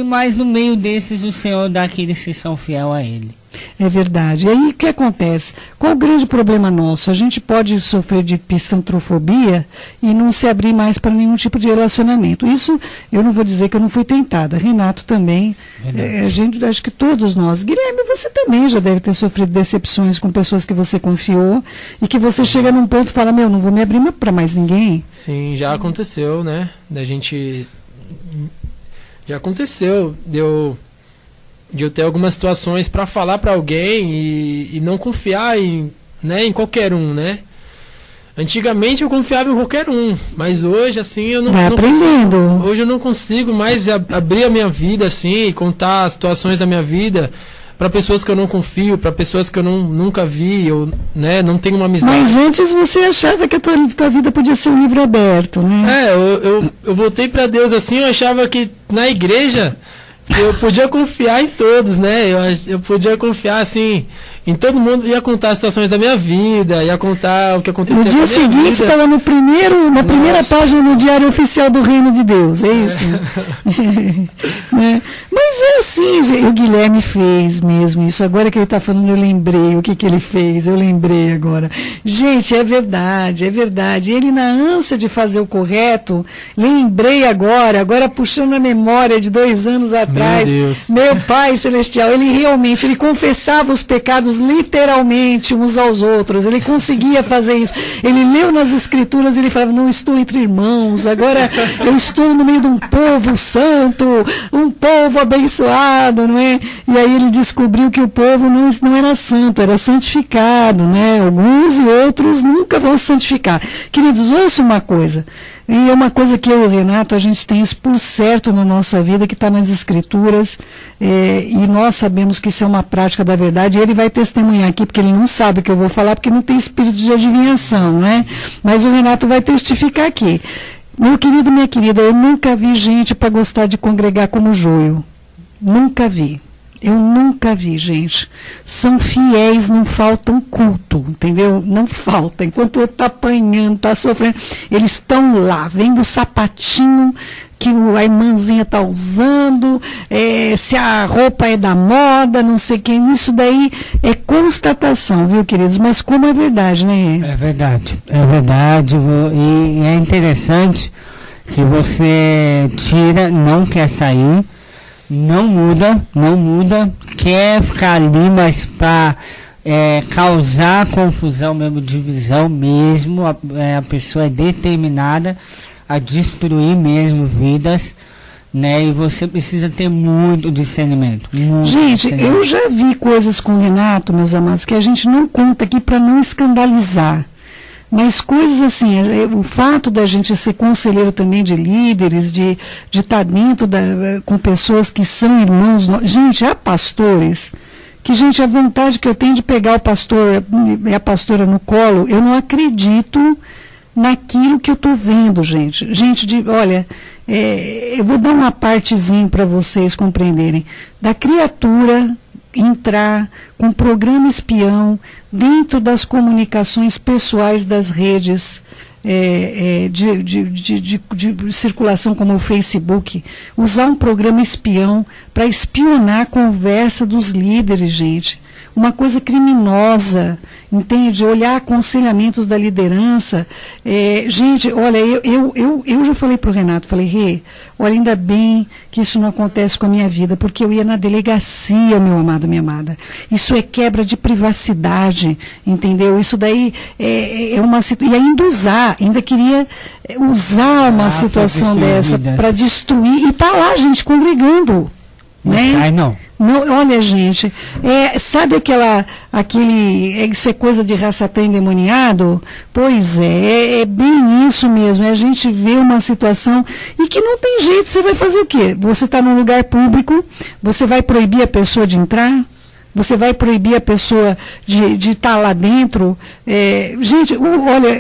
Mas no meio desses o Senhor dá aqueles que são fiel a Ele. É verdade. E aí o que acontece? Qual o grande problema nosso? A gente pode sofrer de pistantrofobia e não se abrir mais para nenhum tipo de relacionamento. Isso eu não vou dizer que eu não fui tentada. Renato também. Acho que todos nós. Guilherme, você também já deve ter sofrido decepções com pessoas que você confiou e que você chega num ponto e fala, não vou me abrir para mais ninguém. Sim, já aconteceu, né? Da gente... Já aconteceu de eu ter algumas situações para falar para alguém e não confiar em qualquer um, né? Antigamente eu confiava em qualquer um, mas hoje, assim, eu não, vai não aprendendo. consigo, hoje eu não consigo mais abrir a minha vida, assim, e contar as situações da minha vida para pessoas que eu não confio, para pessoas que eu nunca vi, ou, né, não tenho uma amizade. Mas antes você achava que a tua vida podia ser um livro aberto, né? Eu voltei para Deus assim, eu achava que na igreja eu podia confiar em todos, né? Eu podia confiar, assim, em todo mundo, ia contar as situações da minha vida, ia contar o que acontecia no dia seguinte estava na primeira página do Diário Oficial do Reino de Deus, é isso? Né? Mas é assim, gente, o Guilherme fez mesmo isso. Agora que ele está falando, eu lembrei o que ele fez, eu lembrei agora. Gente, é verdade. Ele, na ânsia de fazer o correto, lembrei agora puxando a memória de 2 anos atrás, meu Pai Celestial, ele confessava os pecados literalmente uns aos outros, ele conseguia fazer isso. Ele leu nas Escrituras, ele falava, não estou entre irmãos, agora eu estou no meio de um povo santo, um povo abençoado, não é? E aí ele descobriu que o povo não era santo, era santificado, né? Alguns e outros nunca vão se santificar. Queridos, ouça uma coisa, e é uma coisa que eu e o Renato, a gente tem isso por certo na nossa vida, que está nas Escrituras, e nós sabemos que isso é uma prática da verdade, e ele vai testemunhar aqui, porque ele não sabe o que eu vou falar, porque não tem espírito de adivinhação, né? Mas o Renato vai testificar aqui. Meu querido, minha querida, eu nunca vi gente para gostar de congregar como Joio. Nunca vi. Eu nunca vi, gente. São fiéis, não faltam culto, entendeu? Não falta. Enquanto eu estou apanhando, está sofrendo, eles estão lá, vendo o sapatinho que a irmãzinha está usando, se a roupa é da moda, não sei quem. Isso daí é constatação, viu, queridos? Mas como é verdade, né? É verdade. E é interessante que você tira, não quer sair, não muda, quer ficar ali, mas para causar confusão mesmo, divisão mesmo, a pessoa é determinada a destruir mesmo vidas, né? E você precisa ter muito discernimento. Gente, eu já vi coisas com o Renato, meus amados, que a gente não conta aqui para não escandalizar. Mas coisas assim, o fato da gente ser conselheiro também de líderes, de estar dentro com pessoas que são irmãos, gente, há pastores que, gente, a vontade que eu tenho de pegar o pastor e a pastora no colo, eu não acredito naquilo que eu estou vendo, gente. Gente, olha, eu vou dar uma partezinha para vocês compreenderem. Da criatura entrar com programa espião dentro das comunicações pessoais das redes de circulação como o Facebook, usar um programa espião para espionar a conversa dos líderes, gente. Uma coisa criminosa, entende? Olhar aconselhamentos da liderança. Gente, olha, eu já falei para o Renato, falei, Rê, olha, ainda bem que isso não acontece com a minha vida, porque eu ia na delegacia, meu amado, minha amada. Isso é quebra de privacidade, entendeu? Isso daí é uma situação. E ainda queria usar uma situação dessa para destruir. E está lá, gente, congregando. Né? Não sai, não. Não, olha, gente, sabe isso é coisa de raça-tã endemoniado? Pois é bem isso mesmo, a gente vê uma situação e que não tem jeito, você vai fazer o quê? Você está num lugar público, você vai proibir a pessoa de entrar? Você vai proibir a pessoa de estar lá dentro? Gente, olha,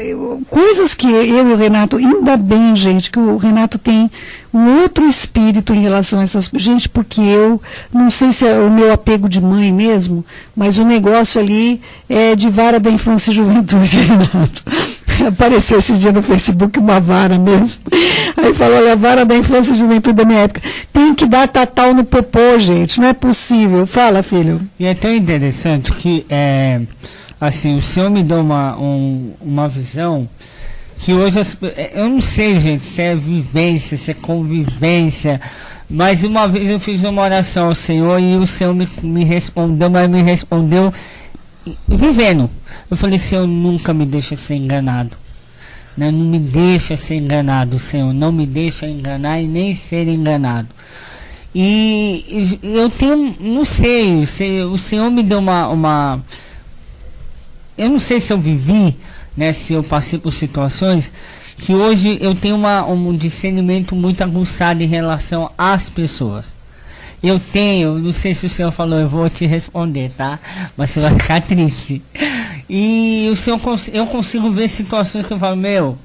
coisas que eu e o Renato, ainda bem, gente, que o Renato tem um outro espírito em relação a essas coisas. Gente, porque eu não sei se é o meu apego de mãe mesmo, mas o negócio ali é de vara da infância e juventude, Renato. Apareceu esse dia no Facebook uma vara mesmo. Aí falou, olha, a vara da infância e juventude da minha época. Tem que dar tatal no popô, gente. Não é possível. Fala, filho. E é tão interessante que, assim, o Senhor me deu uma visão que hoje, eu não sei, gente, se é vivência, se é convivência, mas uma vez eu fiz uma oração ao Senhor e o Senhor me respondeu, mas me respondeu vivendo. Eu falei, Senhor, nunca me deixa ser enganado. Né? Não me deixa ser enganado, Senhor. Não me deixa enganar e nem ser enganado. E eu tenho, não sei, o Senhor me deu uma eu não sei se eu vivi né, se eu passei por situações que hoje eu tenho um discernimento muito aguçado em relação às pessoas. Eu tenho, não sei se o senhor falou, eu vou te responder, tá? Mas você vai ficar triste. E eu consigo ver situações que eu falo,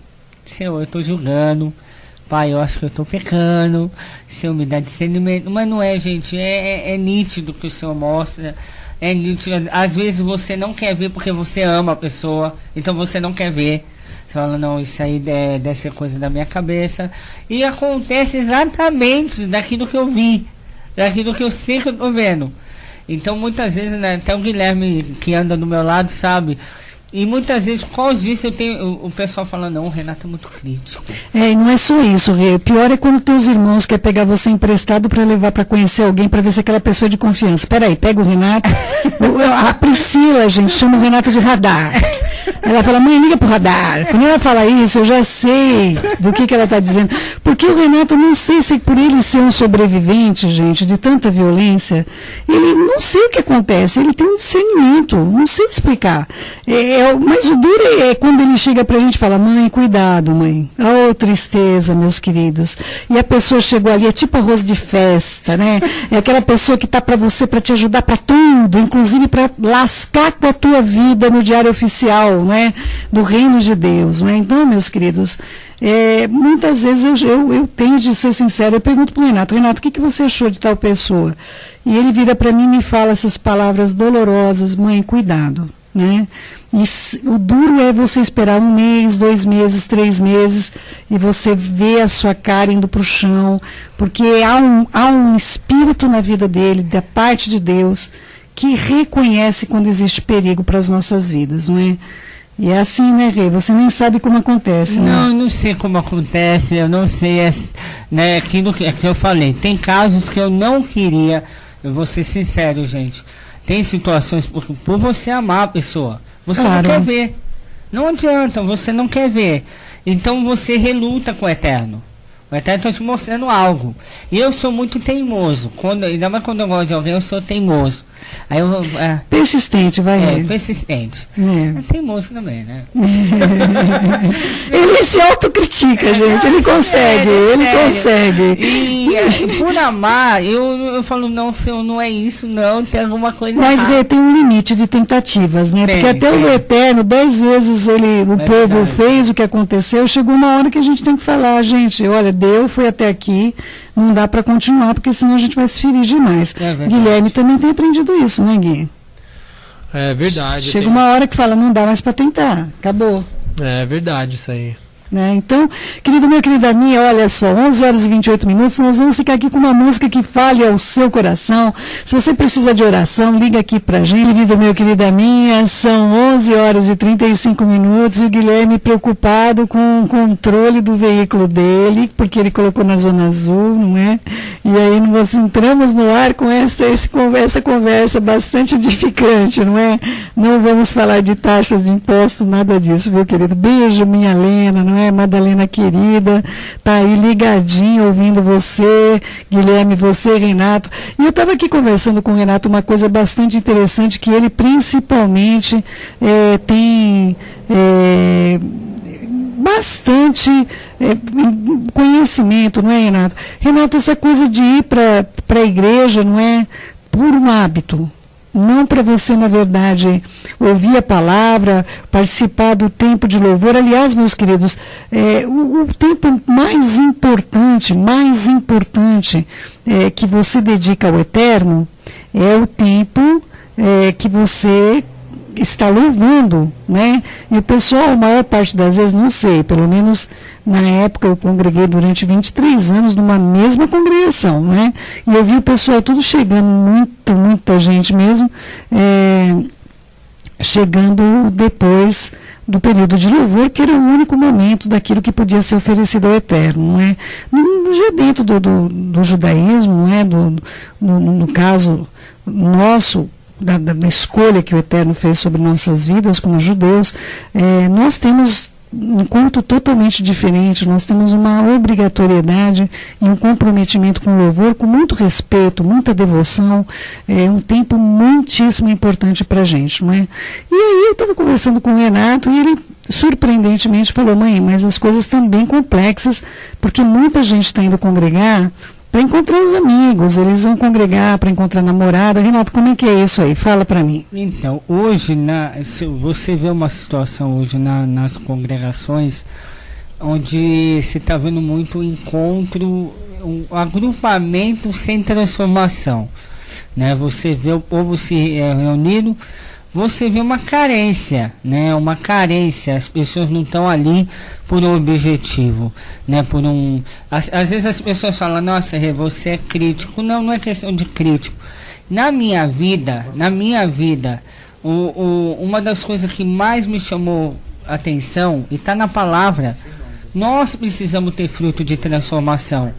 Senhor, eu estou julgando, Pai, eu acho que eu estou pecando, Senhor, me dá discernimento. Mas não é, gente, é nítido que o Senhor mostra, é nítido. Às vezes você não quer ver porque você ama a pessoa, então você não quer ver. Você fala, não, isso aí deve ser coisa da minha cabeça. E acontece exatamente daquilo que eu vi, daquilo que eu sei que eu estou vendo. Então muitas vezes, né, até o Guilherme que anda do meu lado sabe. E muitas vezes, por causa disso, o pessoal fala, não, o Renato é muito crítico. E não é só isso, Rê. O pior é quando teus irmãos querem pegar você emprestado para levar para conhecer alguém, para ver se aquela pessoa é de confiança. Peraí, pega o Renato. A Priscila, gente, chama o Renato de radar. Ela fala, mãe, liga pro radar. Quando ela fala isso, eu já sei do que ela está dizendo. Porque o Renato, não sei se por ele ser um sobrevivente, gente, de tanta violência, ele não sei o que acontece, ele tem um discernimento, não sei te explicar. Mas o duro é quando ele chega pra gente e fala, mãe, cuidado, mãe. Oh, tristeza, meus queridos. E a pessoa chegou ali, é tipo arroz de festa, né? É aquela pessoa que tá pra você, pra te ajudar pra tudo, inclusive pra lascar com a tua vida no diário oficial, né? Do reino de Deus, né? Então, meus queridos, muitas vezes eu tenho de ser sincero, eu pergunto pro Renato, o que você achou de tal pessoa? E ele vira pra mim e me fala essas palavras dolorosas, mãe, cuidado, né? E o duro é você esperar 1 mês, 2 meses, 3 meses e você vê a sua cara indo para o chão, porque há um espírito na vida dele, da parte de Deus, que reconhece quando existe perigo para as nossas vidas, não é? E é assim, né, Rê? Você nem sabe como acontece, né? Não, eu não sei como acontece, eu não sei, né, aquilo que eu falei. Tem casos que eu não queria, eu vou ser sincero, gente. Tem situações por você amar a pessoa. Você não quer ver. Não adianta, você não quer ver. Então você reluta com o Eterno. O Eterno está te mostrando algo. E eu sou muito teimoso. Ainda mais quando eu gosto de alguém, eu sou teimoso. Aí persistente, vai. Persistente. É teimoso também, né? Ele se autocritica, gente. Ele consegue, consegue. E por amar, eu falo, não, Senhor, não é isso, não. Tem alguma coisa. Mas tem um limite de tentativas, né? Porque até o Eterno, 10 vezes o povo fez o que aconteceu. Chegou uma hora que a gente tem que falar, gente, olha, deu, foi até aqui. Não dá para continuar, porque senão a gente vai se ferir demais. Guilherme também tem aprendido isso, né, Gui? É verdade. Chega uma hora que fala, não dá mais para tentar, acabou. É verdade isso aí. Né? Então, querido meu, querida minha, olha só, 11 horas e 28 minutos, nós vamos ficar aqui com uma música que fale ao seu coração. Se você precisa de oração, liga aqui pra gente. Querido meu, querida minha, são 11 horas e 35 minutos e o Guilherme preocupado com o controle do veículo dele, porque ele colocou na zona azul, não é? E aí nós entramos no ar com essa conversa bastante edificante, não é? Não vamos falar de taxas de imposto, nada disso, viu, querido? Beijo, minha Lena, não é? Madalena querida, tá aí ligadinho ouvindo você, Guilherme, você, Renato. E eu estava aqui conversando com o Renato uma coisa bastante interessante, que ele principalmente tem bastante conhecimento, não é, Renato? Renato, essa coisa de ir para a igreja, não é? Por um hábito. Não para você, na verdade, ouvir a palavra, participar do tempo de louvor. Aliás, meus queridos, o tempo mais importante que você dedica ao Eterno é o tempo que você está louvando, né? E o pessoal, a maior parte das vezes, não sei, pelo menos na época eu congreguei durante 23 anos numa mesma congregação, né? E eu vi o pessoal tudo chegando, muita gente mesmo, chegando depois do período de louvor, que era o único momento daquilo que podia ser oferecido ao Eterno, não é? Já dentro do judaísmo, não é? No caso nosso, da escolha que o Eterno fez sobre nossas vidas como judeus, nós temos um culto totalmente diferente, nós temos uma obrigatoriedade e um comprometimento com o louvor, com muito respeito, muita devoção, um tempo muitíssimo importante para a gente, não é? E aí eu estava conversando com o Renato e ele surpreendentemente falou: mãe, mas as coisas estão bem complexas, porque muita gente está indo congregar para encontrar os amigos, eles vão congregar para encontrar namorada. Renato, como é que é isso aí? Fala para mim. Então, hoje, se você vê uma situação hoje nas congregações, onde se está vendo muito encontro, um agrupamento sem transformação, né? Você vê o povo se reunindo, você vê uma carência, né? Uma carência, as pessoas não estão ali por um objetivo, né? Às vezes as pessoas falam: nossa, você é crítico. Não é questão de crítico. Na minha vida, uma das coisas que mais me chamou a atenção, e está na palavra, nós precisamos ter fruto de transformação,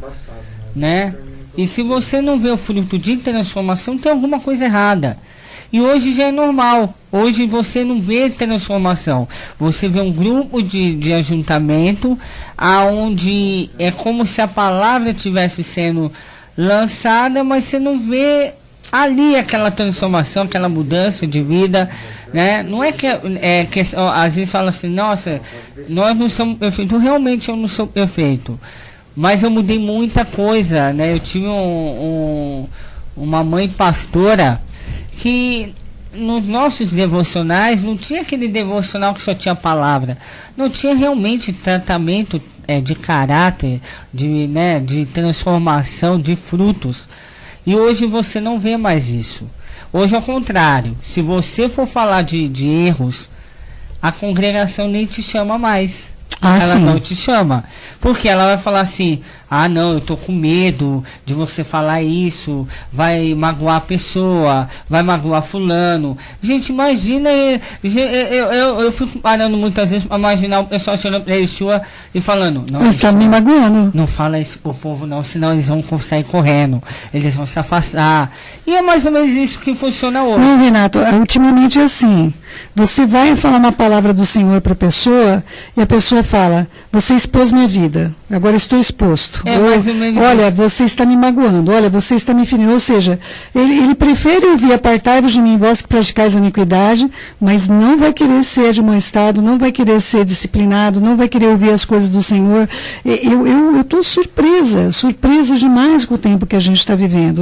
né? E se você não vê o fruto de transformação, tem alguma coisa errada. E hoje já é normal. Hoje você não vê transformação. Você vê um grupo de ajuntamento aonde é como se a palavra estivesse sendo lançada, mas você não vê ali aquela transformação, aquela mudança de vida, né? Não é que às vezes fala assim: nossa, nós não somos perfeitos. Realmente eu não sou perfeito, mas eu mudei muita coisa, né? Eu tive uma mãe pastora que nos nossos devocionais não tinha aquele devocional que só tinha palavra, não tinha realmente tratamento de caráter, de transformação, de frutos. E hoje você não vê mais isso. Hoje, ao contrário, se você for falar de erros, a congregação nem te chama mais. Ela não te chama, porque ela vai falar assim: ah, não, eu tô com medo de você falar isso, vai magoar a pessoa, vai magoar fulano. Gente, imagina, eu fico parando muitas vezes para imaginar o pessoal chegando para Yeshua e falando: não, você está me magoando. Não fala isso pro povo não, senão eles vão sair correndo, eles vão se afastar. E é mais ou menos isso que funciona hoje. Não, Renato, ultimamente é assim: você vai falar uma palavra do Senhor para a pessoa e a pessoa fala: você expôs minha vida, agora estou exposto. Mais ou menos olha, isso. você está me magoando, olha, você está me ferindo. Ou seja, ele prefere ouvir: apartai-vos de mim, vós que praticais a iniquidade, mas não vai querer ser admoestado, não vai querer ser disciplinado, não vai querer ouvir as coisas do Senhor. Eu estou surpresa demais com o tempo que a gente está vivendo.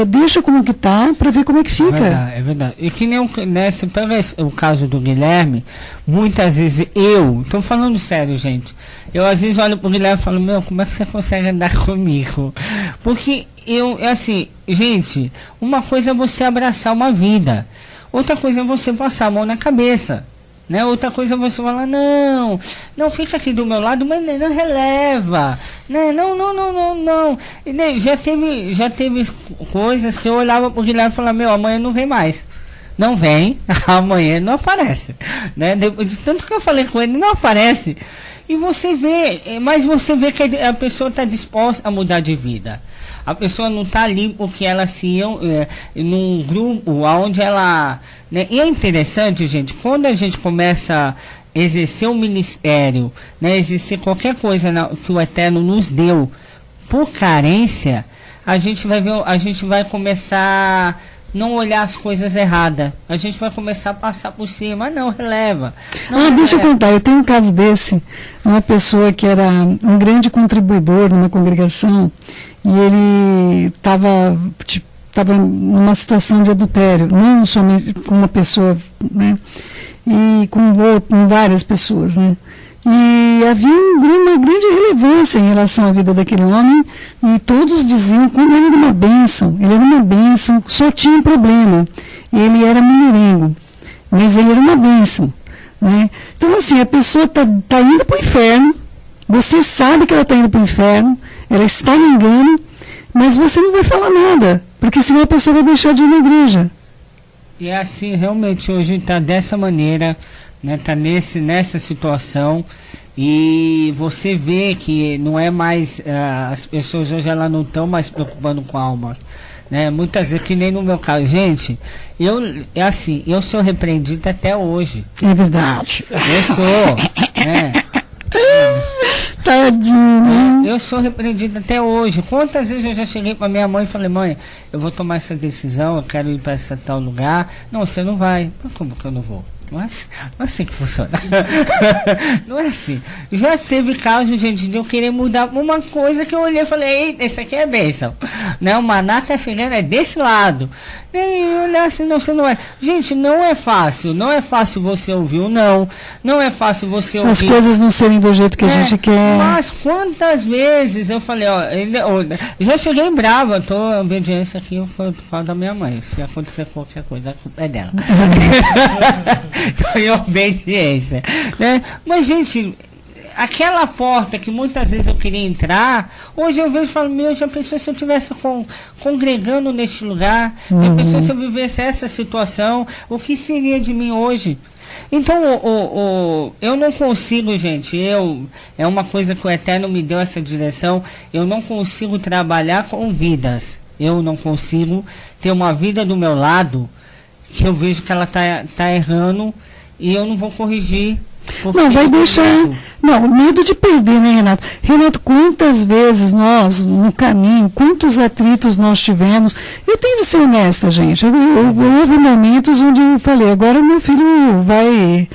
Deixa como que está para ver como é que fica. É verdade. E que nem você pega o caso do Guilherme, muitas vezes estou falando sério, gente, eu às vezes olho pro Guilherme e falo: meu, como é que você consegue andar comigo? Porque assim, gente, uma coisa é você abraçar uma vida, outra coisa é você passar a mão na cabeça, né? Outra coisa é você falar: não fica aqui do meu lado, mas não releva, né? Não. E, né, já teve coisas que eu olhava pro Guilherme e falava: meu, amanhã não vem mais. Não vem, amanhã não aparece, né? Depois de tanto que eu falei com ele, não aparece. E você vê, mas você vê que a pessoa está disposta a mudar de vida. A pessoa não está ali porque ela num grupo onde ela, né? E é interessante, gente, quando a gente começa a exercer o ministério, né? Exercer qualquer coisa que o Eterno nos deu por carência, a gente vai começar não olhar as coisas erradas. A gente vai começar a passar por cima. Não, releva. Deixa eu contar. Eu tenho um caso desse. Uma pessoa que era um grande contribuidor numa congregação, e ele estava numa situação de adultério, não somente com uma pessoa, né, e com várias pessoas, né. E havia uma grande relevância em relação à vida daquele homem, e todos diziam como ele era uma bênção, só tinha um problema: ele era mulherengo, mas ele era uma bênção, né? Então, assim, a pessoa está indo para o inferno, você sabe que ela está indo para o inferno, ela está no engano, mas você não vai falar nada, porque senão a pessoa vai deixar de ir na igreja. E é assim, realmente, hoje está dessa maneira, né? Está nessa situação, e você vê que não é mais, as pessoas hoje elas não estão mais preocupando com almas, né? Muitas vezes, que nem no meu caso, gente, eu sou repreendido até hoje. É verdade. Eu sou, né? Tadinho. Eu sou repreendido até hoje. Quantas vezes eu já cheguei para minha mãe e falei: mãe, eu vou tomar essa decisão, eu quero ir para esse tal lugar. Não, você não vai. Mas como que eu não vou? Não é assim que funciona. Não é assim. Já teve caso, gente, de eu querer mudar uma coisa que eu olhei e falei, ei, esse aqui é bênção. Né? O maná tá chegando, é desse lado. E eu olhei assim, não, você não é. Gente, não é fácil. Não é fácil você ouvir o não. Não é fácil você ouvir. As coisas não serem do jeito que a gente quer. Mas quantas vezes eu falei, já cheguei bravo, eu tô obediência aqui por causa da minha mãe. Se acontecer qualquer coisa, a culpa é dela. Tô em obediência, né? Mas, gente, aquela porta que muitas vezes eu queria entrar, hoje eu vejo e falo, meu, já pensou se eu estivesse congregando neste lugar? Já pensou se eu vivesse essa situação? O que seria de mim hoje? Então, eu não consigo, gente, é uma coisa que o Eterno me deu essa direção, eu não consigo trabalhar com vidas, eu não consigo ter uma vida do meu lado que eu vejo que ela tá errando e eu não vou corrigir. Não, vai deixar. Não, medo de perder, né, Renato? Renato, quantas vezes nós, no caminho, quantos atritos nós tivemos? Eu tenho de ser honesta, gente. Houve momentos onde eu falei, agora meu filho vai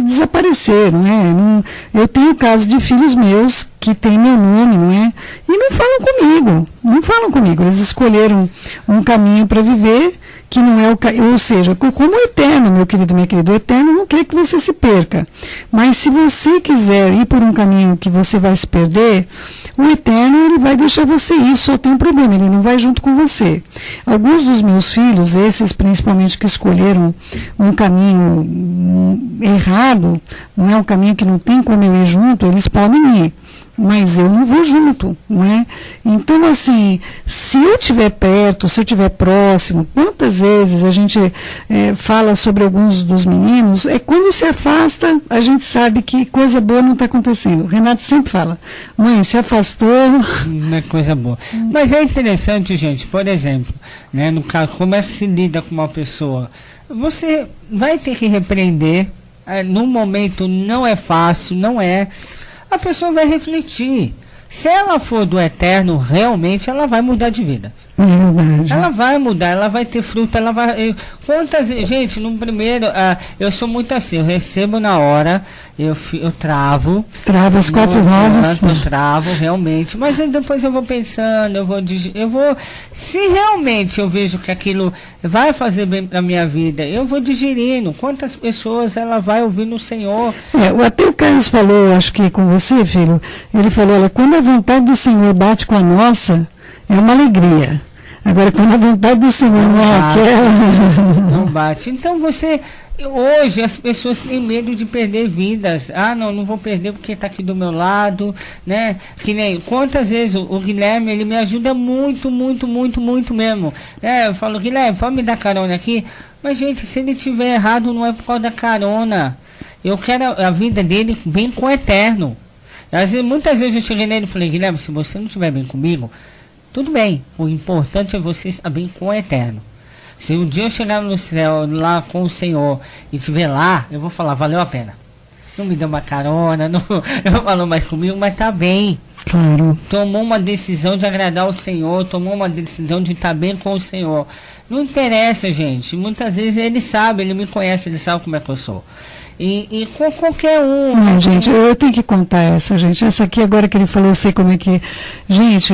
desaparecer, não é? Eu tenho caso de filhos meus que têm meu nome, não é? E não falam comigo. Eles escolheram um caminho para viver que não é ou seja, como o Eterno, meu querido, minha querida, o Eterno não quer que você se perca. Mas se você quiser ir por um caminho que você vai se perder, o Eterno, ele vai deixar você ir, só tem um problema, ele não vai junto com você. Alguns dos meus filhos, esses principalmente que escolheram um caminho errado, não é um caminho que não tem como eu ir junto, eles podem ir. Mas eu não vou junto, não é? Então, assim, se eu estiver perto, se eu estiver próximo, quantas vezes a gente fala sobre alguns dos meninos, quando se afasta, a gente sabe que coisa boa não está acontecendo. O Renato sempre fala, mãe, se afastou... Não é coisa boa. Mas é interessante, gente, por exemplo, né, no caso, como é que se lida com uma pessoa? Você vai ter que repreender, no momento não é fácil, não é... A pessoa vai refletir. Se ela for do Eterno, realmente ela vai mudar de vida. Ela vai mudar, ela vai ter fruto, ela vai... Gente, no primeiro, eu sou muito assim, eu recebo na hora, eu travo. Trava as 4 rodas. Eu travo, realmente, mas depois eu vou pensando, se realmente eu vejo que aquilo vai fazer bem para minha vida, eu vou digerindo. Quantas pessoas ela vai ouvir no Senhor? Até o Carlos falou, acho que com você, filho, ele falou, olha, quando a vontade do Senhor bate com a nossa, é uma alegria. Agora, quando a vontade do Senhor não é aquela... Não bate. Então, hoje as pessoas têm medo de perder vidas. Não vou perder porque está aqui do meu lado, né? Que nem, quantas vezes o Guilherme, ele me ajuda muito, muito, muito, muito mesmo. Eu falo, Guilherme, pode me dar carona aqui? Mas, gente, se ele tiver errado, não é por causa da carona. Eu quero a vida dele bem com o Eterno. Muitas vezes eu cheguei nele e falei, Guilherme, se você não estiver bem comigo, tudo bem, o importante é você estar bem com o Eterno. Se um dia eu chegar no céu, lá com o Senhor, e estiver lá, eu vou falar, valeu a pena. Não me deu uma carona, não falou mais comigo, mas tá bem. Claro. Tomou uma decisão de agradar o Senhor, tomou uma decisão de estar bem com o Senhor. Não interessa, gente. Muitas vezes ele sabe, ele me conhece, ele sabe como é que eu sou. E com qualquer um. Não, gente, eu tenho que contar essa, gente. Essa aqui, agora que ele falou, eu sei como é que... Gente,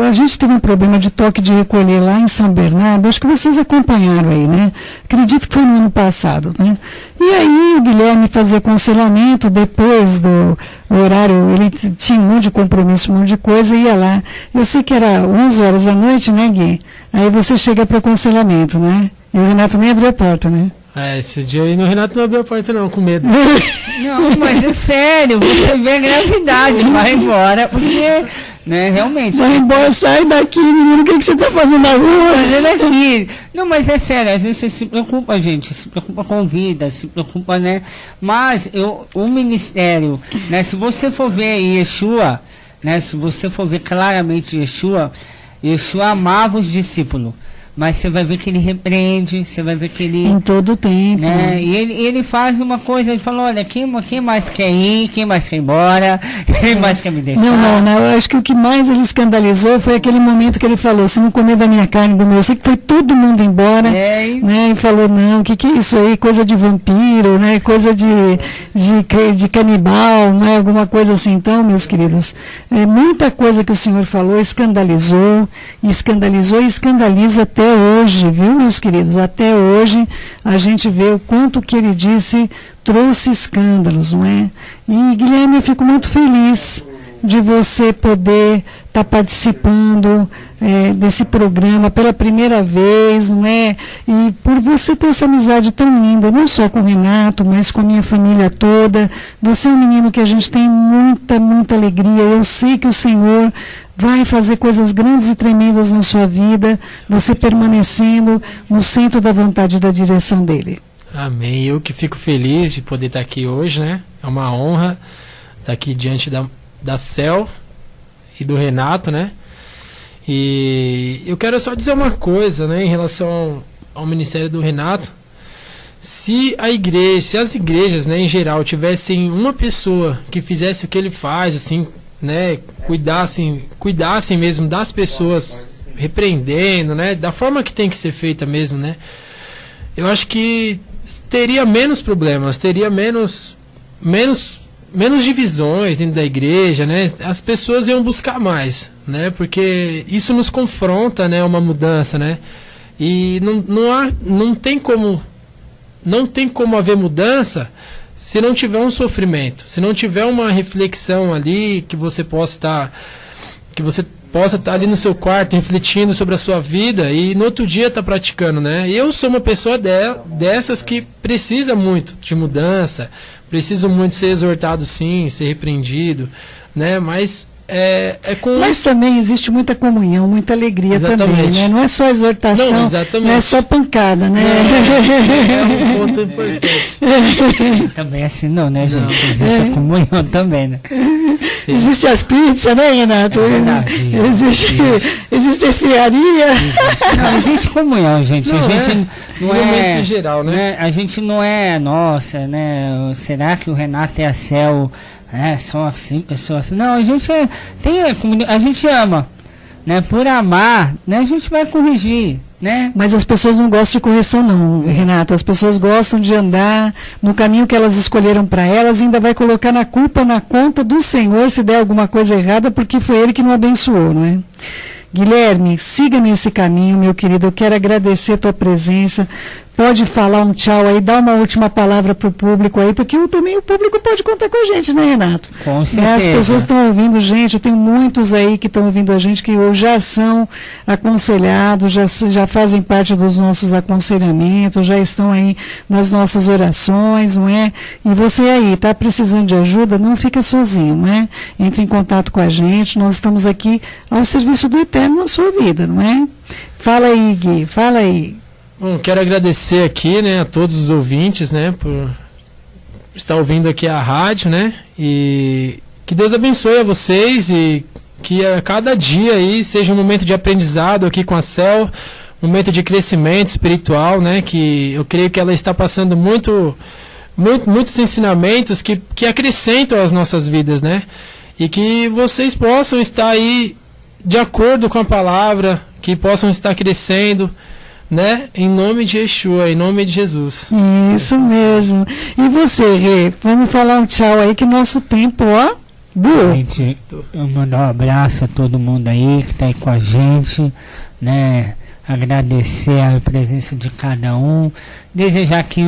a gente teve um problema de toque de recolher lá em São Bernardo. Acho que vocês acompanharam aí, né? Acredito que foi no ano passado, né? E aí o Guilherme fazia aconselhamento depois do horário. Ele tinha um monte de compromisso, um monte de coisa, ia lá. Eu sei que era 11 horas da noite, né, Gui? Aí você chega para o aconselhamento, né? E o Renato nem abriu a porta, né? Esse dia aí o Renato não abriu a porta não, com medo. Não, mas é sério, você vê a gravidade, vai embora, porque, né, realmente... Vai embora, sai daqui, menino, o que você tá fazendo na rua? Fazendo aqui. Não, mas é sério, às vezes você se preocupa, gente, se preocupa com vida, se preocupa, né, mas o ministério, né, se você for ver Yeshua, né, se você for ver claramente Yeshua amava os discípulos. mas você vai ver que ele repreende, você vai ver que ele... Em todo o tempo. Né? E ele faz uma coisa, ele falou, olha, quem mais quer ir, quem mais quer ir embora, quem mais quer me deixar? Não, eu acho que o que mais ele escandalizou foi aquele momento que ele falou, se não comer da minha carne, do meu, eu sei que foi todo mundo embora, né? E falou, não, o que é isso aí, coisa de vampiro, né? Coisa de canibal, né? Alguma coisa assim. Então, meus queridos, muita coisa que o senhor falou escandalizou e escandaliza até hoje, viu, meus queridos? Até hoje a gente vê o quanto que ele disse trouxe escândalos, não é? E, Guilherme, eu fico muito feliz de você poder estar participando desse programa pela primeira vez, não é? E por você ter essa amizade tão linda, não só com o Renato, mas com a minha família toda. Você é um menino que a gente tem muita alegria. Eu sei que o Senhor vai fazer coisas grandes e tremendas na sua vida, você permanecendo no centro da vontade e da direção dele. Amém. Eu que fico feliz de poder estar aqui hoje, né? É uma honra estar aqui diante da Cel e do Renato, né? E eu quero só dizer uma coisa, né, em relação ao ministério do Renato. Se as igrejas, né, em geral, tivessem uma pessoa que fizesse o que ele faz, assim, né, cuidassem mesmo das pessoas, repreendendo, né, da forma que tem que ser feita mesmo, né, eu acho que teria menos problemas, teria menos divisões dentro da igreja, né? As pessoas iam buscar mais, né? Porque isso nos confronta, né? Uma mudança, né? E não tem como haver mudança se não tiver um sofrimento, se não tiver uma reflexão ali que você possa estar ali no seu quarto refletindo sobre a sua vida e no outro dia estar praticando, né? E eu sou uma pessoa dessas que precisa muito de mudança, preciso muito ser exortado, sim, ser repreendido, né? Mas Mas também existe muita comunhão, muita alegria. Exatamente. Também, né? Não é só exortação, não é só pancada, né? É um ponto importante. Também assim não, né, gente? Existe a comunhão também, né? Existe as pizzas, né, Renato? Existe a esfriaria. Não, existe comunhão, gente. A gente não é em geral, né? A gente não é, nossa, né? Será que o Renato é a Cel? São assim, pessoas assim. Não, a gente a gente ama, né? Por amar, né? A gente vai corrigir, né? Mas as pessoas não gostam de correção, não, Renato. As pessoas gostam de andar no caminho que elas escolheram para elas e ainda vai colocar na culpa na conta do Senhor se der alguma coisa errada, porque foi Ele que não abençoou, não é? Guilherme, siga nesse caminho, meu querido. Eu quero agradecer a tua presença. Pode falar um tchau aí, dar uma última palavra para o público aí, porque também o público pode contar com a gente, né, Renato? Com certeza. As pessoas estão ouvindo gente, eu tenho muitos aí que estão ouvindo a gente que já são aconselhados, já fazem parte dos nossos aconselhamentos, já estão aí nas nossas orações, não é? E você aí, está precisando de ajuda, não fica sozinho, não é? Entre em contato com a gente, nós estamos aqui ao serviço do Eterno na sua vida, não é? Fala aí, Gui, fala aí. Bom, quero agradecer aqui, né, a todos os ouvintes, né, por estar ouvindo aqui a rádio, né, e que Deus abençoe a vocês e que a cada dia aí seja um momento de aprendizado aqui com a Cel, um momento de crescimento espiritual, né, que eu creio que ela está passando muitos ensinamentos que acrescentam as nossas vidas, né, e que vocês possam estar aí de acordo com a palavra, que possam estar crescendo, né? Em nome de Yeshua, em nome de Jesus. Isso mesmo. E você, Rê? Vamos falar um tchau aí que nosso tempo, ó, voou. Gente, eu mando um abraço a todo mundo aí que está aí com a gente, né? Agradecer a presença de cada um. Desejar aqui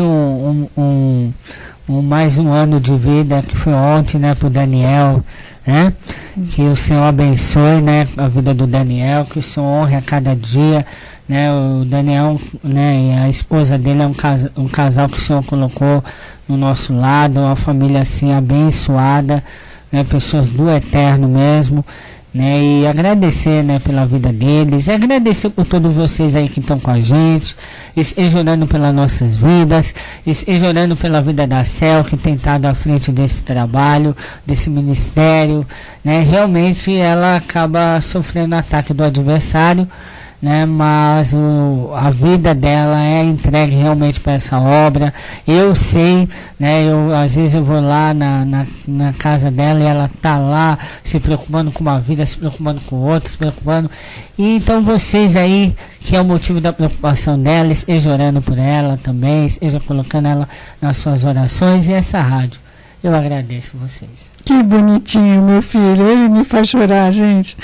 mais um ano de vida, que foi ontem, né, para o Daniel, né? Que o Senhor abençoe, né, a vida do Daniel, que o Senhor honre a cada dia, né? O Daniel, né, e a esposa dele é um casal que o Senhor colocou no nosso lado, uma família assim abençoada, né? Pessoas do Eterno mesmo, né? E agradecer, né, pela vida deles, e agradecer por todos vocês aí que estão com a gente, e orando pelas nossas vidas, e orando pela vida da Cel, que tem estado à frente desse trabalho, desse ministério, né? Realmente ela acaba sofrendo ataque do adversário, né? Mas a vida dela é entregue realmente para essa obra. Eu sei, né? Às vezes eu vou lá na casa dela e ela está lá se preocupando com uma vida, se preocupando com outra, se preocupando. E então vocês aí, que é o motivo da preocupação dela, esteja orando por ela também, esteja colocando ela nas suas orações, e essa rádio. Eu agradeço vocês. Que bonitinho, meu filho. Ele me faz chorar, gente.